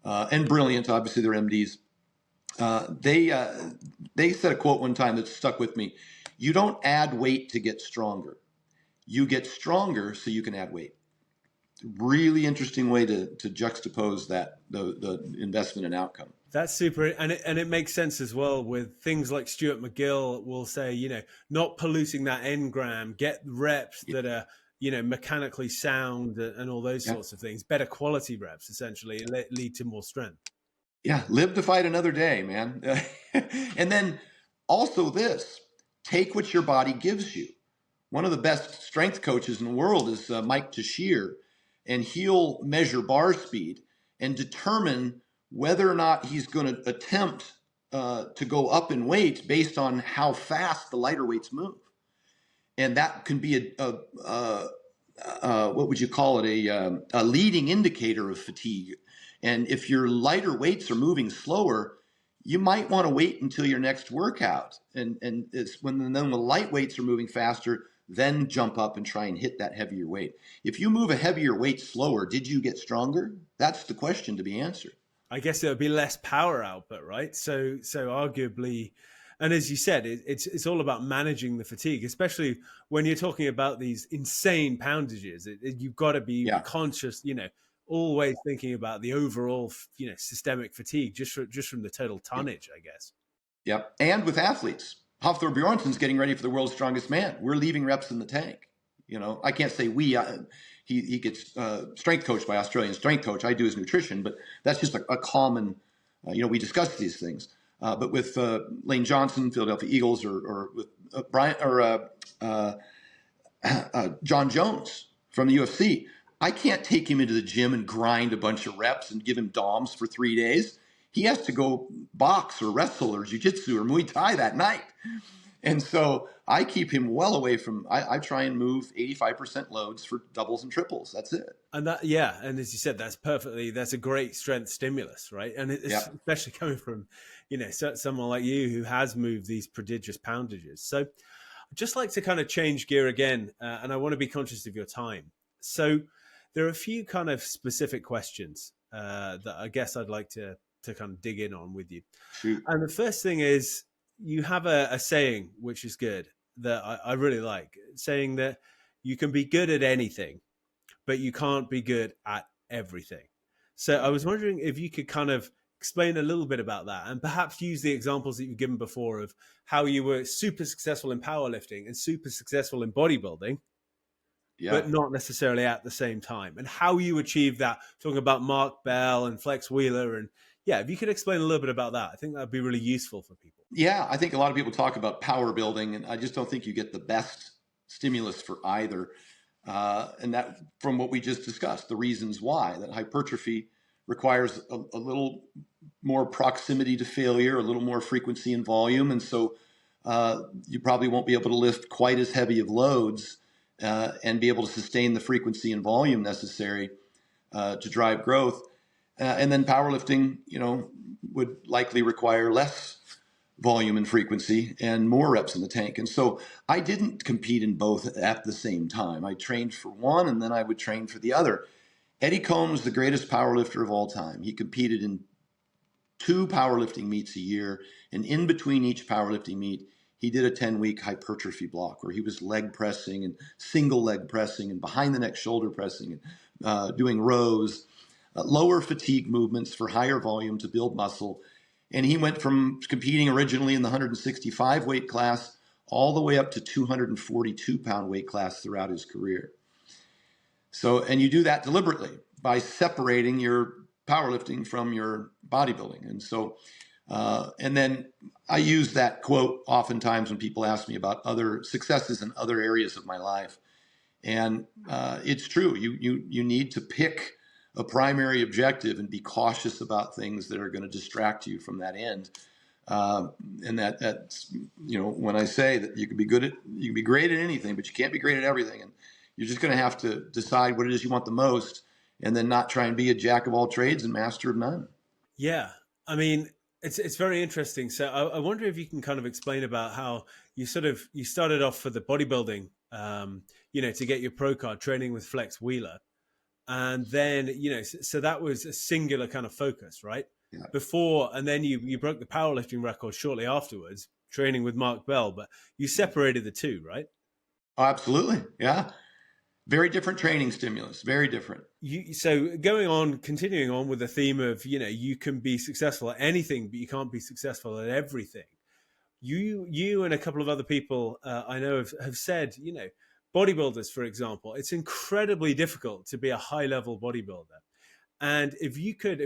and brilliant. Obviously, they're MDs. They said a quote one time that stuck with me. You don't add weight to get stronger. You get stronger so you can add weight. Really interesting way to juxtapose that the investment and outcome. That's super, and it makes sense as well with things like Stuart McGill will say, not polluting that engram, get reps that are mechanically sound and all those sorts of things, better quality reps essentially, and lead to more strength. Yeah, live to fight another day, man. And then also this, take what your body gives you. One of the best strength coaches in the world is Mike Tashir. And he'll measure bar speed and determine whether or not he's going to attempt to go up in weight based on how fast the lighter weights move. And that can be what would you call it? A leading indicator of fatigue. And if your lighter weights are moving slower, you might want to wait until your next workout. And it's then the light weights are moving faster, then jump up and try and hit that heavier weight. If you move a heavier weight slower, did you get stronger? That's the question to be answered. I guess it would be less power output, right? So arguably, and as you said, it's all about managing the fatigue, especially when you're talking about these insane poundages. You've got to be conscious, always thinking about the overall, systemic fatigue just from the total tonnage, I guess. Yep. And with athletes. Hafþór Björnsson's getting ready for the world's strongest man. We're leaving reps in the tank. I can't say we. He gets strength coached by Australian strength coach. I do his nutrition, but that's just a common. We discuss these things. But with Lane Johnson, Philadelphia Eagles, or with Brian or John Jones from the UFC, I can't take him into the gym and grind a bunch of reps and give him DOMs for 3 days. He has to go box or wrestle or jiu-jitsu or Muay Thai that night. And so I keep him well away from, I try and move 85% loads for doubles and triples. That's it. And and as you said, that's a great strength stimulus, right? And especially coming from, someone like you who has moved these prodigious poundages. So I'd just like to kind of change gear again, and I want to be conscious of your time. So there are a few kind of specific questions that I guess I'd like to kind of dig in on with you. Shoot. And the first thing is, you have a saying, which is good, that I really like, saying that you can be good at anything, but you can't be good at everything. So I was wondering if you could kind of explain a little bit about that and perhaps use the examples that you've given before of how you were super successful in powerlifting and super successful in bodybuilding, but not necessarily at the same time, and how you achieved that, talking about Mark Bell and Flex Wheeler. And if you could explain a little bit about that, I think that'd be really useful for people. Yeah, I think a lot of people talk about power building, and I just don't think you get the best stimulus for either. And that, from what we just discussed, the reasons why, that hypertrophy requires a little more proximity to failure, a little more frequency and volume. And so you probably won't be able to lift quite as heavy of loads and be able to sustain the frequency and volume necessary to drive growth. And then powerlifting, would likely require less volume and frequency and more reps in the tank. And so I didn't compete in both at the same time. I trained for one and then I would train for the other. Eddie Cohn was the greatest powerlifter of all time. He competed in 2 powerlifting meets a year, and in between each powerlifting meet, he did a 10-week hypertrophy block where he was leg pressing and single leg pressing and behind the neck shoulder pressing and doing rows, lower fatigue movements for higher volume to build muscle. And he went from competing originally in the 165 weight class all the way up to 242 pound weight class throughout his career. So, and you do that deliberately by separating your powerlifting from your bodybuilding. And so, and then I use that quote oftentimes when people ask me about other successes in other areas of my life. And it's true. You need to pick a primary objective and be cautious about things that are going to distract you from that end. And that's, when I say that you can be great at anything, but you can't be great at everything. And you're just going to have to decide what it is you want the most, and then not try and be a jack of all trades and master of none. Yeah. I mean, it's very interesting. So I wonder if you can kind of explain about how you started off for the bodybuilding, to get your pro card, training with Flex Wheeler. And then, so that was a singular kind of focus, right? Yeah. Before, and then you broke the powerlifting record shortly afterwards, training with Mark Bell, but you separated the two, right? Oh, absolutely. Yeah. Very different training stimulus, very different. So continuing on with the theme of, you can be successful at anything, but you can't be successful at everything. You and a couple of other people I know have said, bodybuilders, for example, it's incredibly difficult to be a high level bodybuilder. And if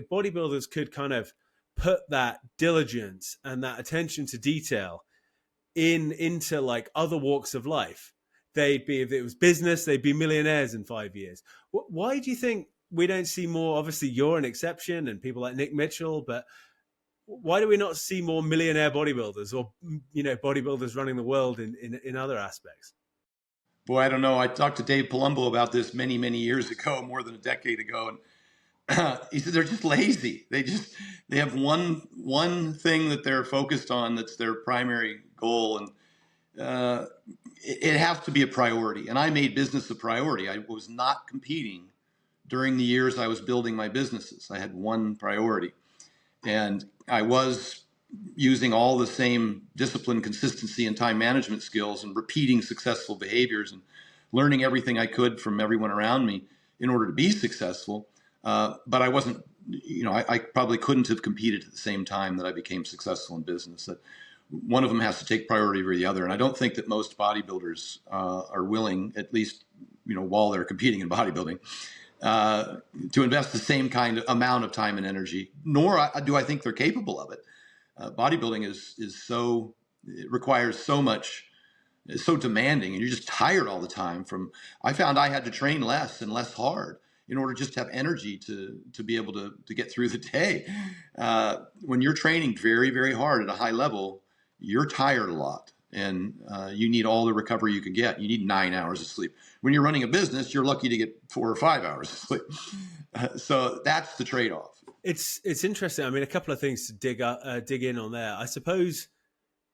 bodybuilders could kind of put that diligence and that attention to detail into like other walks of life, if it was business, they'd be millionaires in 5 years. Why do you think we don't see more? Obviously, you're an exception, and people like Nick Mitchell, but why do we not see more millionaire bodybuilders or, bodybuilders running the world in other aspects? Boy, I don't know. I talked to Dave Palumbo about this many, many years ago, more than a decade ago. And he said they're just lazy. They have one thing that they're focused on that's their primary goal. And it has to be a priority. And I made business a priority. I was not competing during the years I was building my businesses. I had one priority. And I was using all the same discipline, consistency, and time management skills and repeating successful behaviors and learning everything I could from everyone around me in order to be successful. But I wasn't, I probably couldn't have competed at the same time that I became successful in business. That one of them has to take priority over the other. And I don't think that most bodybuilders are willing, at least, while they're competing in bodybuilding, to invest the same kind of amount of time and energy, nor do I think they're capable of it. Bodybuilding it requires so much, it's so demanding, and you're just tired all the time I found I had to train less and less hard in order just to have energy to be able to get through the day. When you're training very, very hard at a high level, you're tired a lot, and you need all the recovery you can get. You need 9 hours of sleep. When you're running a business, you're lucky to get 4 or 5 hours of sleep. So that's the trade-off. It's interesting. I mean, a couple of things to dig in on there. I suppose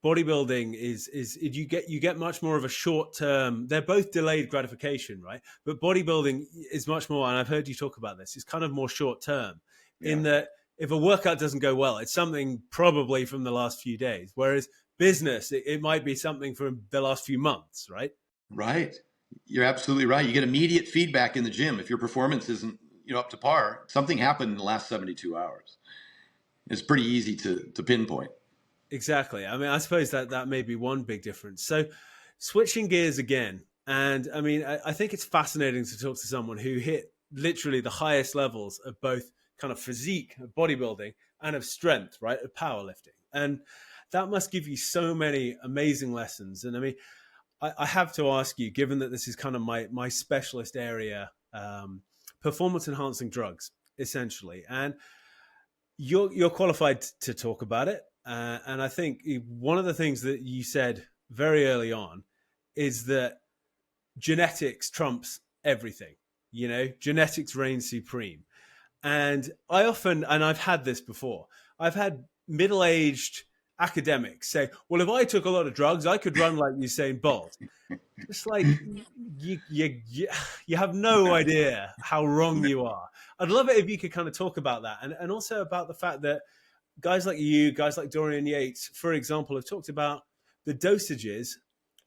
bodybuilding is you get much more of a short term. They're both delayed gratification, right? But bodybuilding is much more, and I've heard you talk about this. It's kind of more short term, in that if a workout doesn't go well, it's something probably from the last few days. Whereas business, it might be something from the last few months, right? Right. You're absolutely right. You get immediate feedback in the gym. If your performance isn't up to par, something happened in the last 72 hours. It's pretty easy to pinpoint. Exactly. I mean, I suppose that may be one big difference. So switching gears again. And I mean, I think it's fascinating to talk to someone who hit literally the highest levels of both kind of physique, of bodybuilding, and of strength, right? Of powerlifting. And that must give you so many amazing lessons. And I mean, I have to ask you, given that this is kind of my specialist area, performance enhancing drugs, essentially. And you're qualified to talk about it. And I think one of the things that you said very early on is that genetics trumps everything. You know, genetics reigns supreme. And I've had this before, I've had middle-aged academics say, well, if I took a lot of drugs, I could run like Usain Bolt. It's like you have no idea how wrong you are. I'd love it if you could kind of talk about that, and also about the fact that guys like you, guys like Dorian Yates, for example, have talked about the dosages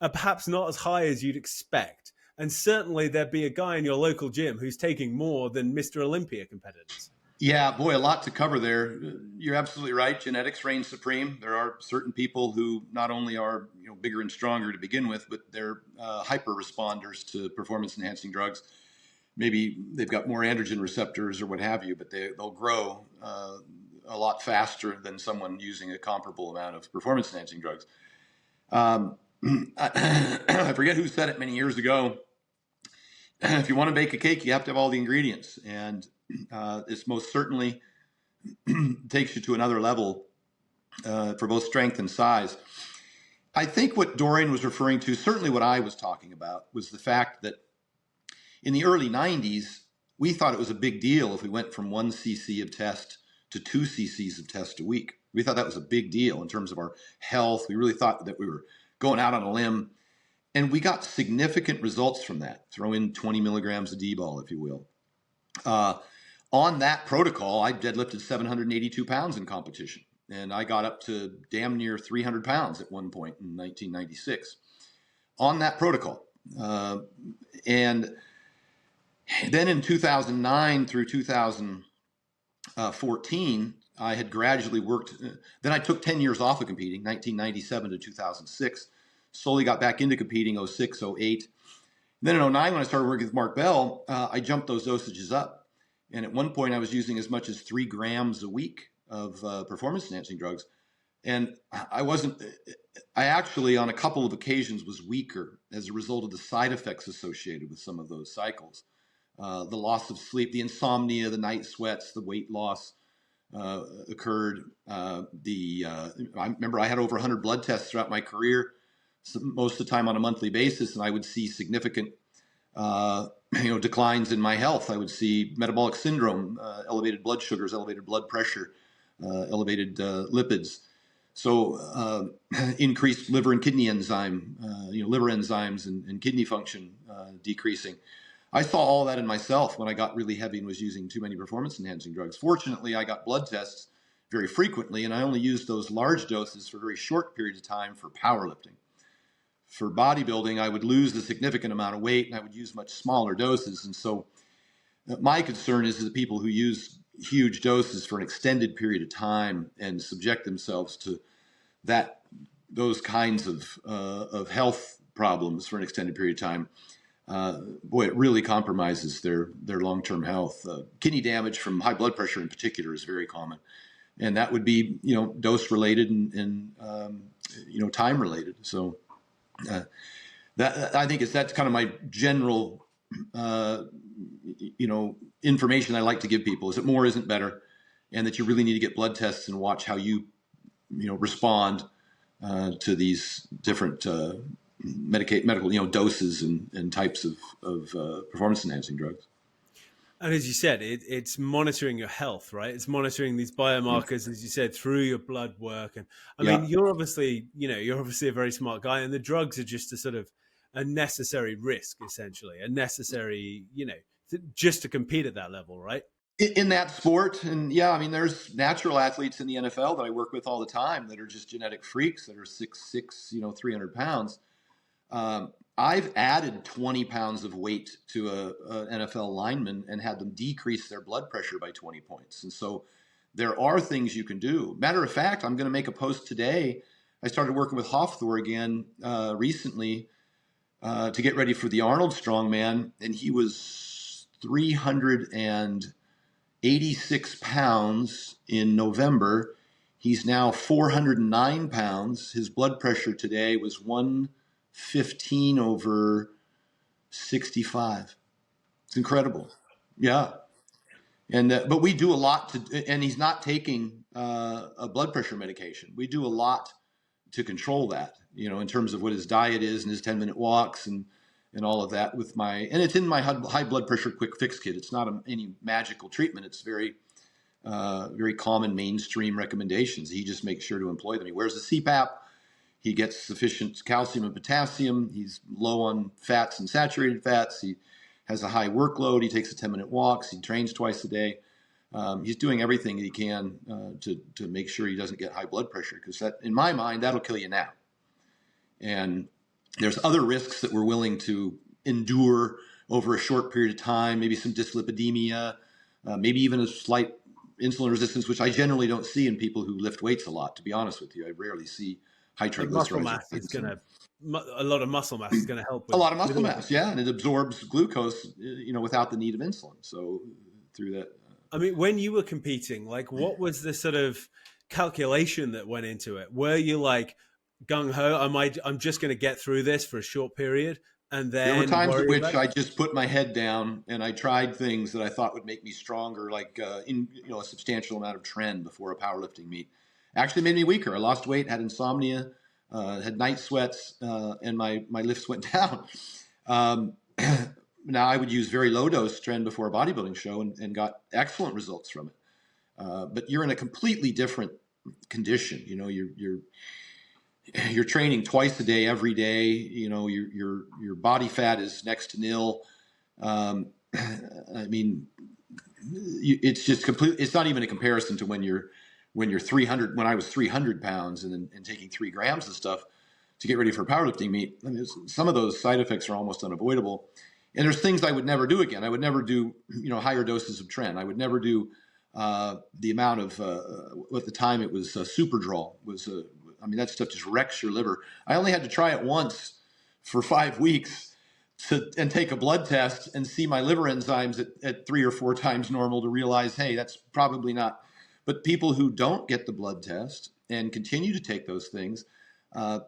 are perhaps not as high as you'd expect. And certainly there'd be a guy in your local gym who's taking more than Mr. Olympia competitors. Yeah, boy, a lot to cover there. You're absolutely right. Genetics reign supreme. There are certain people who not only are bigger and stronger to begin with, but they're hyper responders to performance enhancing drugs. Maybe they've got more androgen receptors or what have you, but they'll grow a lot faster than someone using a comparable amount of performance enhancing drugs. I forget who said it many years ago. If you want to bake a cake, you have to have all the ingredients. And this most certainly takes you to another level for both strength and size. I think what Dorian was referring to, certainly what I was talking about, was the fact that in the early 90s, we thought it was a big deal if we went from 1 cc of test to 2 cc's of test a week. We thought that was a big deal in terms of our health. We really thought that we were going out on a limb. And we got significant results from that. Throw in 20 milligrams of D-ball, if you will. On that protocol, I deadlifted 782 pounds in competition. And I got up to damn near 300 pounds at one point in 1996 on that protocol. And then in 2009 through 2014, I had gradually worked. Then I took 10 years off of competing, 1997 to 2006. Slowly got back into competing, 06, 08. Then in 09, when I started working with Mark Bell, I jumped those dosages up. And at one point, I was using as much as 3 grams a week of performance-enhancing drugs. And I actually, on a couple of occasions, was weaker as a result of the side effects associated with some of those cycles. The loss of sleep, the insomnia, the night sweats, the weight loss occurred. I remember I had over 100 blood tests throughout my career, most of the time on a monthly basis, and I would see significant declines in my health. I would see metabolic syndrome, elevated blood sugars, elevated blood pressure, elevated lipids. So increased liver and kidney enzyme, liver enzymes and kidney function decreasing. I saw all that in myself when I got really heavy and was using too many performance enhancing drugs. Fortunately, I got blood tests very frequently, and I only used those large doses for very short periods of time for powerlifting. For bodybuilding, I would lose a significant amount of weight, and I would use much smaller doses. And so my concern is that people who use huge doses for an extended period of time and subject themselves to those kinds of health problems for an extended period of time, it really compromises their long-term health. Kidney damage from high blood pressure in particular is very common. And that would be, dose related and time related. So that I think that's kind of my general, information I like to give people is that more isn't better, and that you really need to get blood tests and watch how you respond to these different medical doses and types of performance enhancing drugs. And as you said, it's monitoring your health, right? It's monitoring these biomarkers, as you said, through your blood work. And I mean, you're obviously a very smart guy, and the drugs are just a necessary risk, essentially, a necessary, just to compete at that level, right? In that sport. And there's natural athletes in the NFL that I work with all the time that are just genetic freaks that are 6'6", 300 pounds. I've added 20 pounds of weight to an NFL lineman and had them decrease their blood pressure by 20 points. And so there are things you can do. Matter of fact, I'm going to make a post today. I started working with Hafþór again recently to get ready for the Arnold strongman, and he was 386 pounds in November. He's now 409 pounds. His blood pressure today was 115/65. It's incredible. Yeah. And but we do a lot and he's not taking a blood pressure medication. We do a lot to control that, in terms of what his diet is and his 10-minute walks and and all of that with and it's in my high blood pressure quick fix kit. It's not any magical treatment. It's very common mainstream recommendations. He just makes sure to employ them. He wears a CPAP. He gets sufficient calcium and potassium. He's low on fats and saturated fats. He has a high workload. He takes 10-minute walks. He trains twice a day. He's doing everything he can to make sure he doesn't get high blood pressure, because that, in my mind, that'll kill you now. And there's other risks that we're willing to endure over a short period of time, maybe some dyslipidemia, maybe even a slight insulin resistance, which I generally don't see in people who lift weights a lot, to be honest with you. I rarely see high triglycerides. Muscle mass is a lot of muscle mass is going to help with, a lot of muscle mass, yeah, and it absorbs glucose, without the need of insulin. So through that. I mean, when you were competing, like, what was the sort of calculation that went into it? Were you like gung ho? I'm just going to get through this for a short period, and then there were times at which I just put my head down and I tried things that I thought would make me stronger, like a substantial amount of tren before a powerlifting meet. Actually made me weaker. I lost weight, had insomnia, had night sweats, and my lifts went down. Now I would use very low dose tren before a bodybuilding show and got excellent results from it. But you're in a completely different condition. You're training twice a day, every day. Your body fat is next to nil. I mean, it's just completely. It's not even a comparison to when you're 300. When I was 300 pounds and taking 3 grams of stuff to get ready for a powerlifting meet. I mean, some of those side effects are almost unavoidable. And there's things I would never do again. I would never do higher doses of tren. I would never do the amount of at the time it was Superdrol was. That stuff just wrecks your liver. I only had to try it once for 5 weeks and take a blood test and see my liver enzymes at 3 or 4 times normal to realize, hey, that's probably not. But people who don't get the blood test and continue to take those things,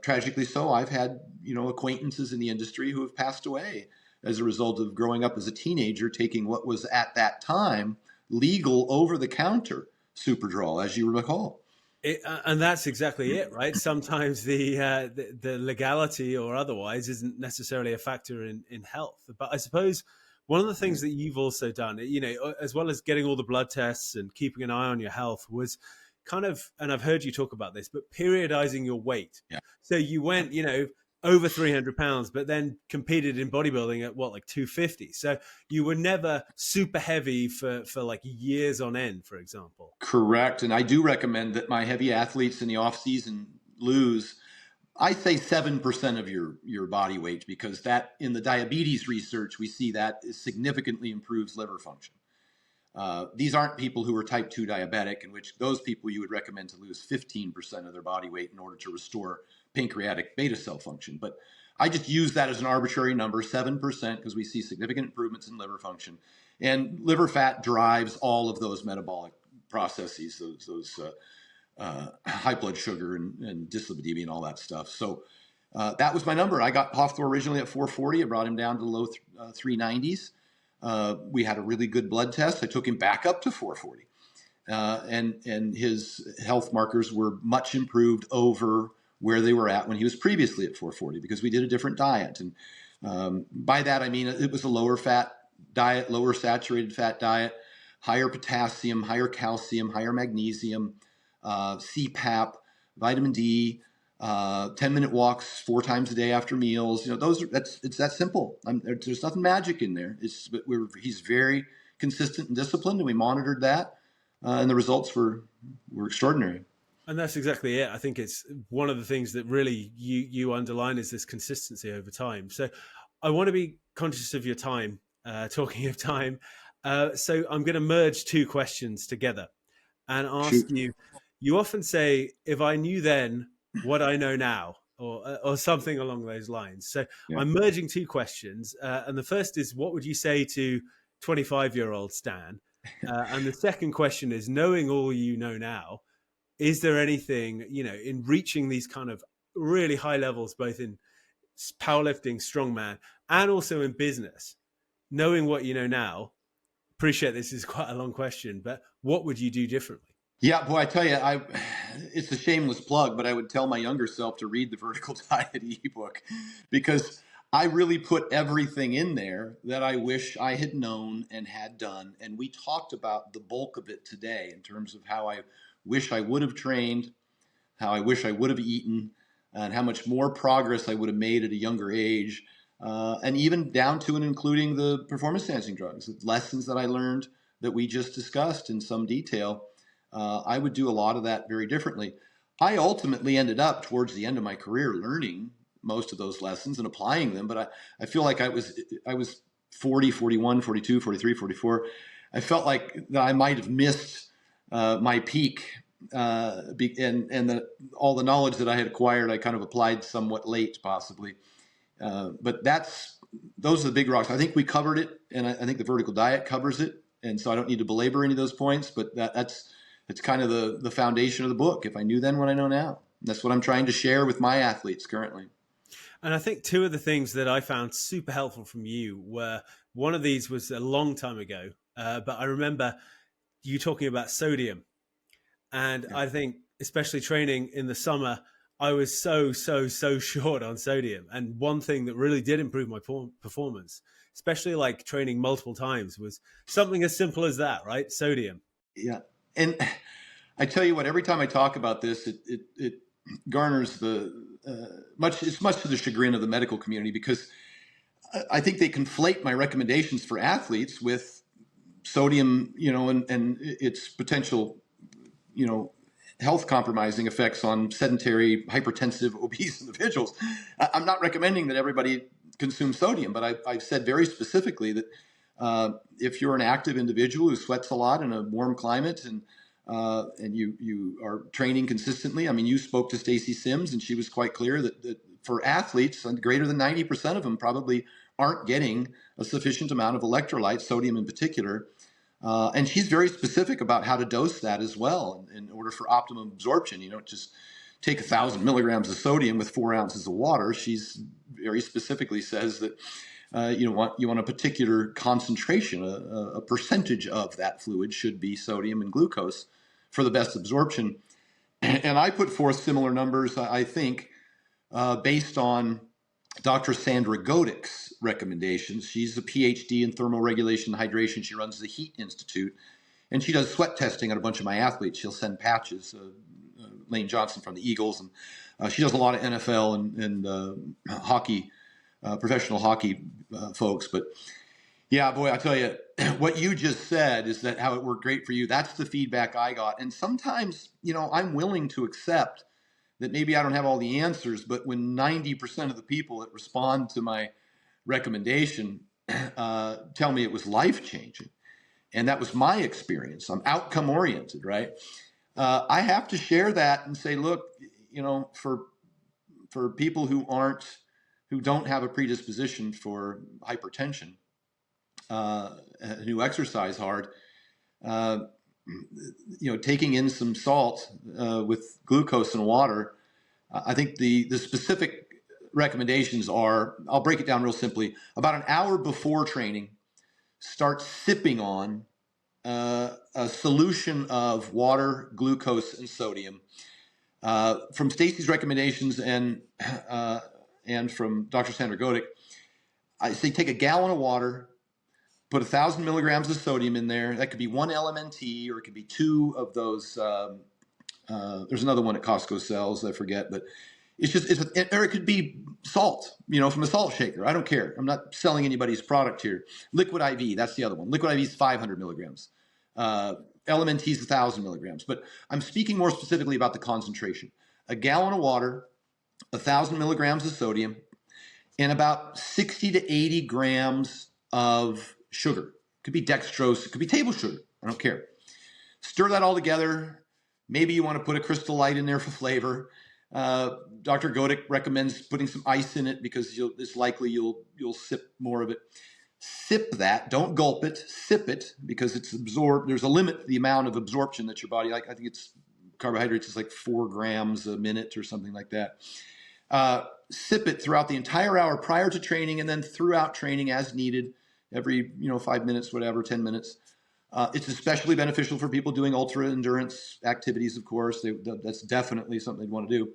tragically so, I've had acquaintances in the industry who have passed away as a result of growing up as a teenager taking what was at that time legal over-the-counter Superdrol, as you recall. And that's exactly it, right? Sometimes the legality or otherwise isn't necessarily a factor in health. But I suppose one of the things that you've also done, as well as getting all the blood tests and keeping an eye on your health, was kind of, and I've heard you talk about this, but periodizing your weight. Yeah. So you went, over 300 pounds, but then competed in bodybuilding at like 250. So you were never super heavy for like years on end, for example. Correct. And I do recommend that my heavy athletes in the off season lose, I say 7% of your body weight, because that in the diabetes research, we see that significantly improves liver function. These aren't people who are type 2 diabetic, in which those people you would recommend to lose 15% of their body weight in order to restore pancreatic beta cell function. But I just use that as an arbitrary number, 7%, because we see significant improvements in liver function. And liver fat drives all of those metabolic processes, those high blood sugar and dyslipidemia and all that stuff. So that was my number. I got Hafþór originally at 440. I brought him down to the low 390s. We had a really good blood test. I took him back up to 440. And his health markers were much improved over where they were at when he was previously at 440, because we did a different diet. And by that, I mean, it was a lower fat diet, lower saturated fat diet, higher potassium, higher calcium, higher magnesium, CPAP, vitamin D, 10-minute walks 4 times a day after meals. It's that simple. There's nothing magic in there. He's very consistent and disciplined, and we monitored that, and the results were extraordinary. And that's exactly it. I think it's one of the things that really you underline is this consistency over time. So I want to be conscious of your time, talking of time. So I'm going to merge 2 questions together and ask you. You often say, if I knew then what I know now, or something along those lines. So yeah. I'm merging 2 questions. And the first is, what would you say to 25-year-old Stan? And the second question is, knowing all you know now, is there anything, in reaching these kind of really high levels, both in powerlifting, strongman, and also in business, knowing what you know now, appreciate this is quite a long question, but what would you do differently? Yeah, boy, I tell you, it's a shameless plug, but I would tell my younger self to read the Vertical Diet ebook, because I really put everything in there that I wish I had known and had done. And we talked about the bulk of it today in terms of how I wish I would have trained, how I wish I would have eaten, and how much more progress I would have made at a younger age. And even down to and including the performance enhancing drugs, the lessons that I learned that we just discussed in some detail. I would do a lot of that very differently. I ultimately ended up towards the end of my career learning most of those lessons and applying them. But I feel like I was 40, 41, 42, 43, 44. I felt like that I might have missed my peak, and all the knowledge that I had acquired, I kind of applied somewhat late, possibly. But those are the big rocks. I think we covered it, and I think the vertical diet covers it, and so I don't need to belabor any of those points. But it's kind of the foundation of the book. If I knew then what I know now, that's what I'm trying to share with my athletes currently. And I think two of the things that I found super helpful from you were, one of these was a long time ago, but I remember you talking about sodium. And yeah. I think, especially training in the summer, I was so short on sodium. And one thing that really did improve my performance, especially like training multiple times, was something as simple as that, right? Sodium. Yeah. And I tell you what, every time I talk about this, it garners it's much to the chagrin of the medical community, because I think they conflate my recommendations for athletes with sodium, and its potential, health compromising effects on sedentary, hypertensive, obese individuals. I'm not recommending that everybody consume sodium, but I've said very specifically that if you're an active individual who sweats a lot in a warm climate and you are training consistently. I mean, you spoke to Stacy Sims, and she was quite clear that for athletes, greater than 90% of them probably aren't getting a sufficient amount of electrolytes, sodium in particular. And she's very specific about how to dose that as well in order for optimum absorption. You don't just take 1,000 milligrams of sodium with 4 ounces of water. She's very specifically says that you want a particular concentration, a percentage of that fluid should be sodium and glucose for the best absorption. And I put forth similar numbers, I think, based on Dr. Sandra Godek's recommendations. She's a PhD in thermal regulation and hydration. She runs the Heat Institute, and she does sweat testing on a bunch of my athletes. She'll send patches. Lane Johnson from the Eagles, and she does a lot of NFL and hockey, professional hockey folks. But yeah, boy, I tell you, what you just said is that how it worked great for you. That's the feedback I got. And sometimes, I'm willing to accept that maybe I don't have all the answers, but when 90% of the people that respond to my recommendation tell me it was life-changing, and that was my experience. I'm outcome-oriented, right? I have to share that and say, look, for people who don't have a predisposition for hypertension, who exercise hard, taking in some salt with glucose and water. I think the specific recommendations are, I'll break it down real simply. About an hour before training, start sipping on a solution of water, glucose, and sodium. From Stacy's recommendations and from Dr. Sandra Godek, I say take a gallon of water, put 1,000 milligrams of sodium in there. That could be 1 LMNT, or it could be 2 of those. There's another one at Costco sells, I forget, but or it could be salt, from a salt shaker. I don't care. I'm not selling anybody's product here. Liquid IV, that's the other one. Liquid IV is 500 milligrams. LMNT is 1,000 milligrams. But I'm speaking more specifically about the concentration. A gallon of water, 1,000 milligrams of sodium, and about 60 to 80 grams of sugar. It could be dextrose, it could be table sugar. I don't care. Stir that all together. Maybe you want to put a Crystal Light in there for flavor. Dr. Godek recommends putting some ice in it because it's likely you'll sip more of it. Sip that. Don't gulp it. Sip it because it's absorbed. There's a limit to the amount of absorption that your body, I think it's carbohydrates is like 4 grams a minute or something like that. Sip it throughout the entire hour prior to training, and then throughout training as needed, every 5 minutes, whatever, 10 minutes. It's especially beneficial for people doing ultra endurance activities, of course. That's definitely something they'd want to do.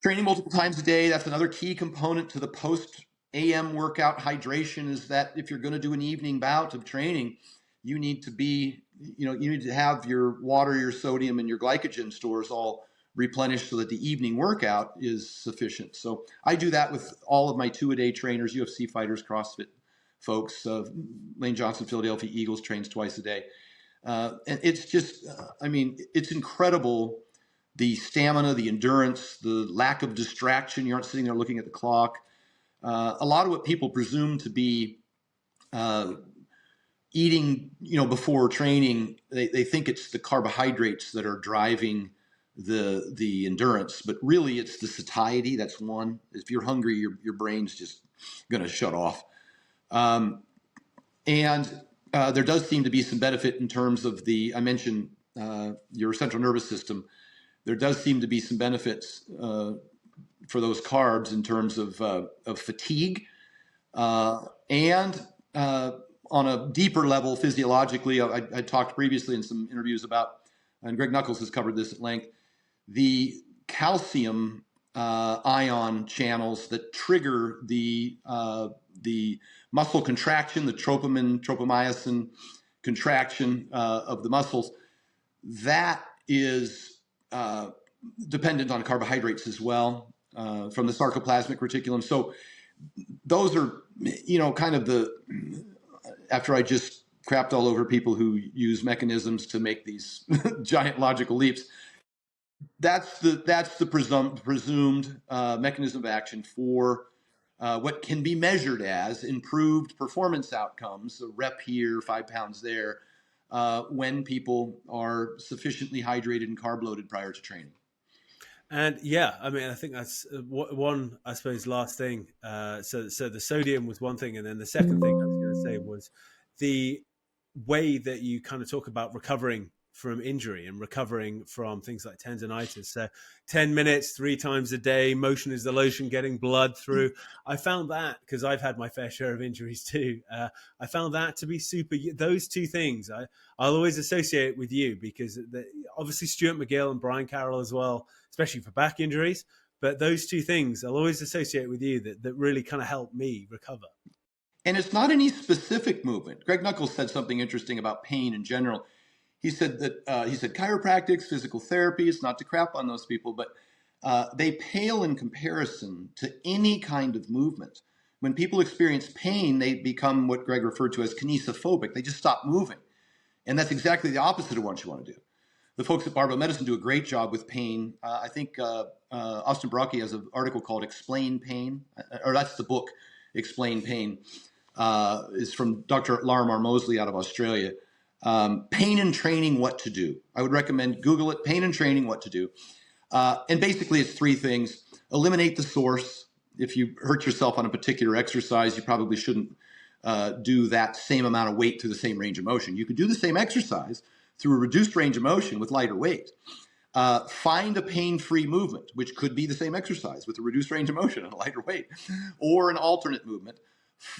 Training multiple times a day, that's another key component to the post AM workout hydration, is that if you're going to do an evening bout of training, you need to have your water, your sodium, and your glycogen stores all replenished so that the evening workout is sufficient. So I do that with all of my 2-a-day trainers, UFC fighters, CrossFit folks. Lane Johnson, Philadelphia Eagles, trains twice a day. And it's just, it's incredible, the stamina, the endurance, the lack of distraction. You aren't sitting there looking at the clock. A lot of what people presume to be eating, before training, they think it's the carbohydrates that are driving the endurance, but really it's the satiety. That's one. If you're hungry, your brain's just going to shut off. And there does seem to be some benefit in terms of I mentioned your central nervous system. There does seem to be some benefits for those carbs in terms of fatigue, and on a deeper level physiologically. I talked previously in some interviews about, and Greg Nuckols has covered this at length, the calcium ion channels that trigger the muscle contraction, the tropomyosin contraction of the muscles. That is dependent on carbohydrates as well, from the sarcoplasmic reticulum. So those are, kind of after I just crapped all over people who use mechanisms to make these giant logical leaps, that's the presumed mechanism of action for what can be measured as improved performance outcomes, a rep here, 5 pounds there, when people are sufficiently hydrated and carb loaded prior to training. And yeah, I think that's one, I suppose, last thing. So the sodium was one thing. And then the second thing I was going to say was the way that you kind of talk about recovering from injury and recovering from things like tendonitis. So 10 minutes, 3 times a day, motion is the lotion, getting blood through. I found that, because I've had my fair share of injuries too. I found that to be super. Those two things I'll always associate with you, because obviously Stuart McGill and Brian Carroll as well, especially for back injuries. But those two things I'll always associate with you that really kind of helped me recover. And it's not any specific movement. Greg Nuckols said something interesting about pain in general. He said chiropractics, physical therapy, it's not to crap on those people, but they pale in comparison to any kind of movement. When people experience pain, they become what Greg referred to as kinesiophobic. They just stop moving. And that's exactly the opposite of what you want to do. The folks at Barbell Medicine do a great job with pain. I think Austin Brockie has an article called Explain Pain, or that's the book, Explain Pain. Is from Dr. Larimar Mosley out of Australia. Pain and training, what to do. I would recommend Google it, pain and training, what to do. And basically it's 3 things. Eliminate the source. If you hurt yourself on a particular exercise, you probably shouldn't do that same amount of weight through the same range of motion. You could do the same exercise through a reduced range of motion with lighter weight. Find a pain-free movement, which could be the same exercise with a reduced range of motion and a lighter weight, or an alternate movement.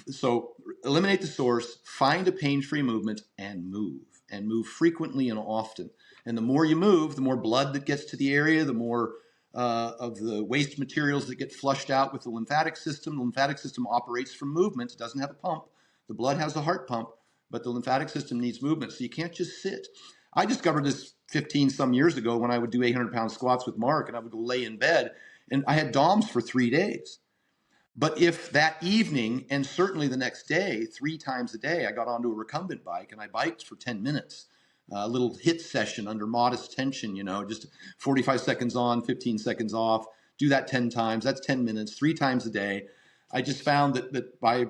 So eliminate the source, find a pain-free movement, and move frequently and often. And the more you move, the more blood that gets to the area, the more of the waste materials that get flushed out with the lymphatic system. The lymphatic system operates from movement. It doesn't have a pump. The blood has a heart pump, but the lymphatic system needs movement. So you can't just sit. I discovered this 15 some years ago when I would do 800-pound squats with Mark, and I would go lay in bed, and I had DOMs for 3 days. But if that evening, and certainly the next day, 3 times a day, I got onto a recumbent bike and I biked for 10 minutes, a little HIIT session under modest tension, just 45 seconds on, 15 seconds off, do that 10 times. That's 10 minutes, 3 times a day. I just found that by,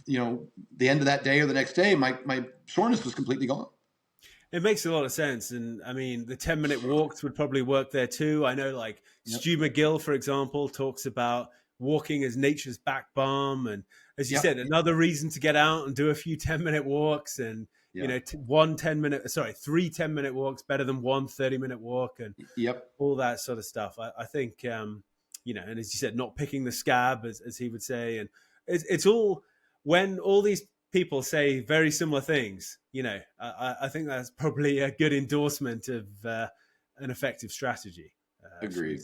the end of that day or the next day, my soreness was completely gone. It makes a lot of sense. And I mean, the 10-minute walks would probably work there too. I know Stu McGill, for example, talks about walking as nature's back balm. And as you said, another reason to get out and do a few 10-minute walks, and, 3 10-minute walks better than 1 30-minute walk, and all that sort of stuff. I think, and as you said, not picking the scab, as he would say. And it's all, when all these people say very similar things, I think that's probably a good endorsement of an effective strategy. Agreed.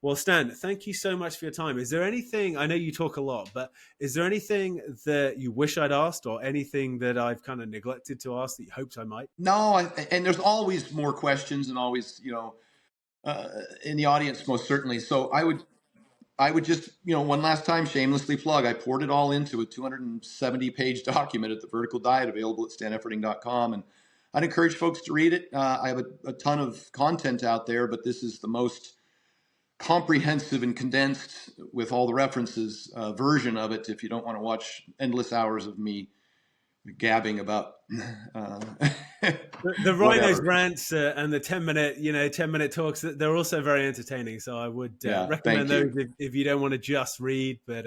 Well, Stan, thank you so much for your time. Is there anything, I know you talk a lot, but is there anything that you wish I'd asked, or anything that I've kind of neglected to ask that you hoped I might? No, and there's always more questions, and always, in the audience, most certainly. So I would just, one last time, shamelessly plug, I poured it all into a 270-page document at the Vertical Diet, available at stanefferding.com. And I'd encourage folks to read it. I have a ton of content out there, but this is the most comprehensive and condensed, with all the references, version of it, if you don't want to watch endless hours of me gabbing about The Rhino's rants and the 10-minute talks, they're also very entertaining. So I would recommend those if you don't want to just read. But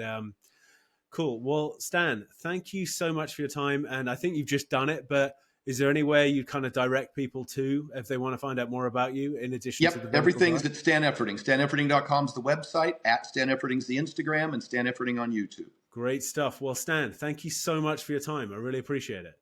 cool. Well, Stan, thank you so much for your time. And I think you've just done it, but is there any way you kind of direct people to, if they want to find out more about you, in addition to the everything's at Stan Efferding. StanEfferding.com is the website, at Stan Efferding's the Instagram, and Stan Efferding on YouTube. Great stuff. Well, Stan, thank you so much for your time. I really appreciate it.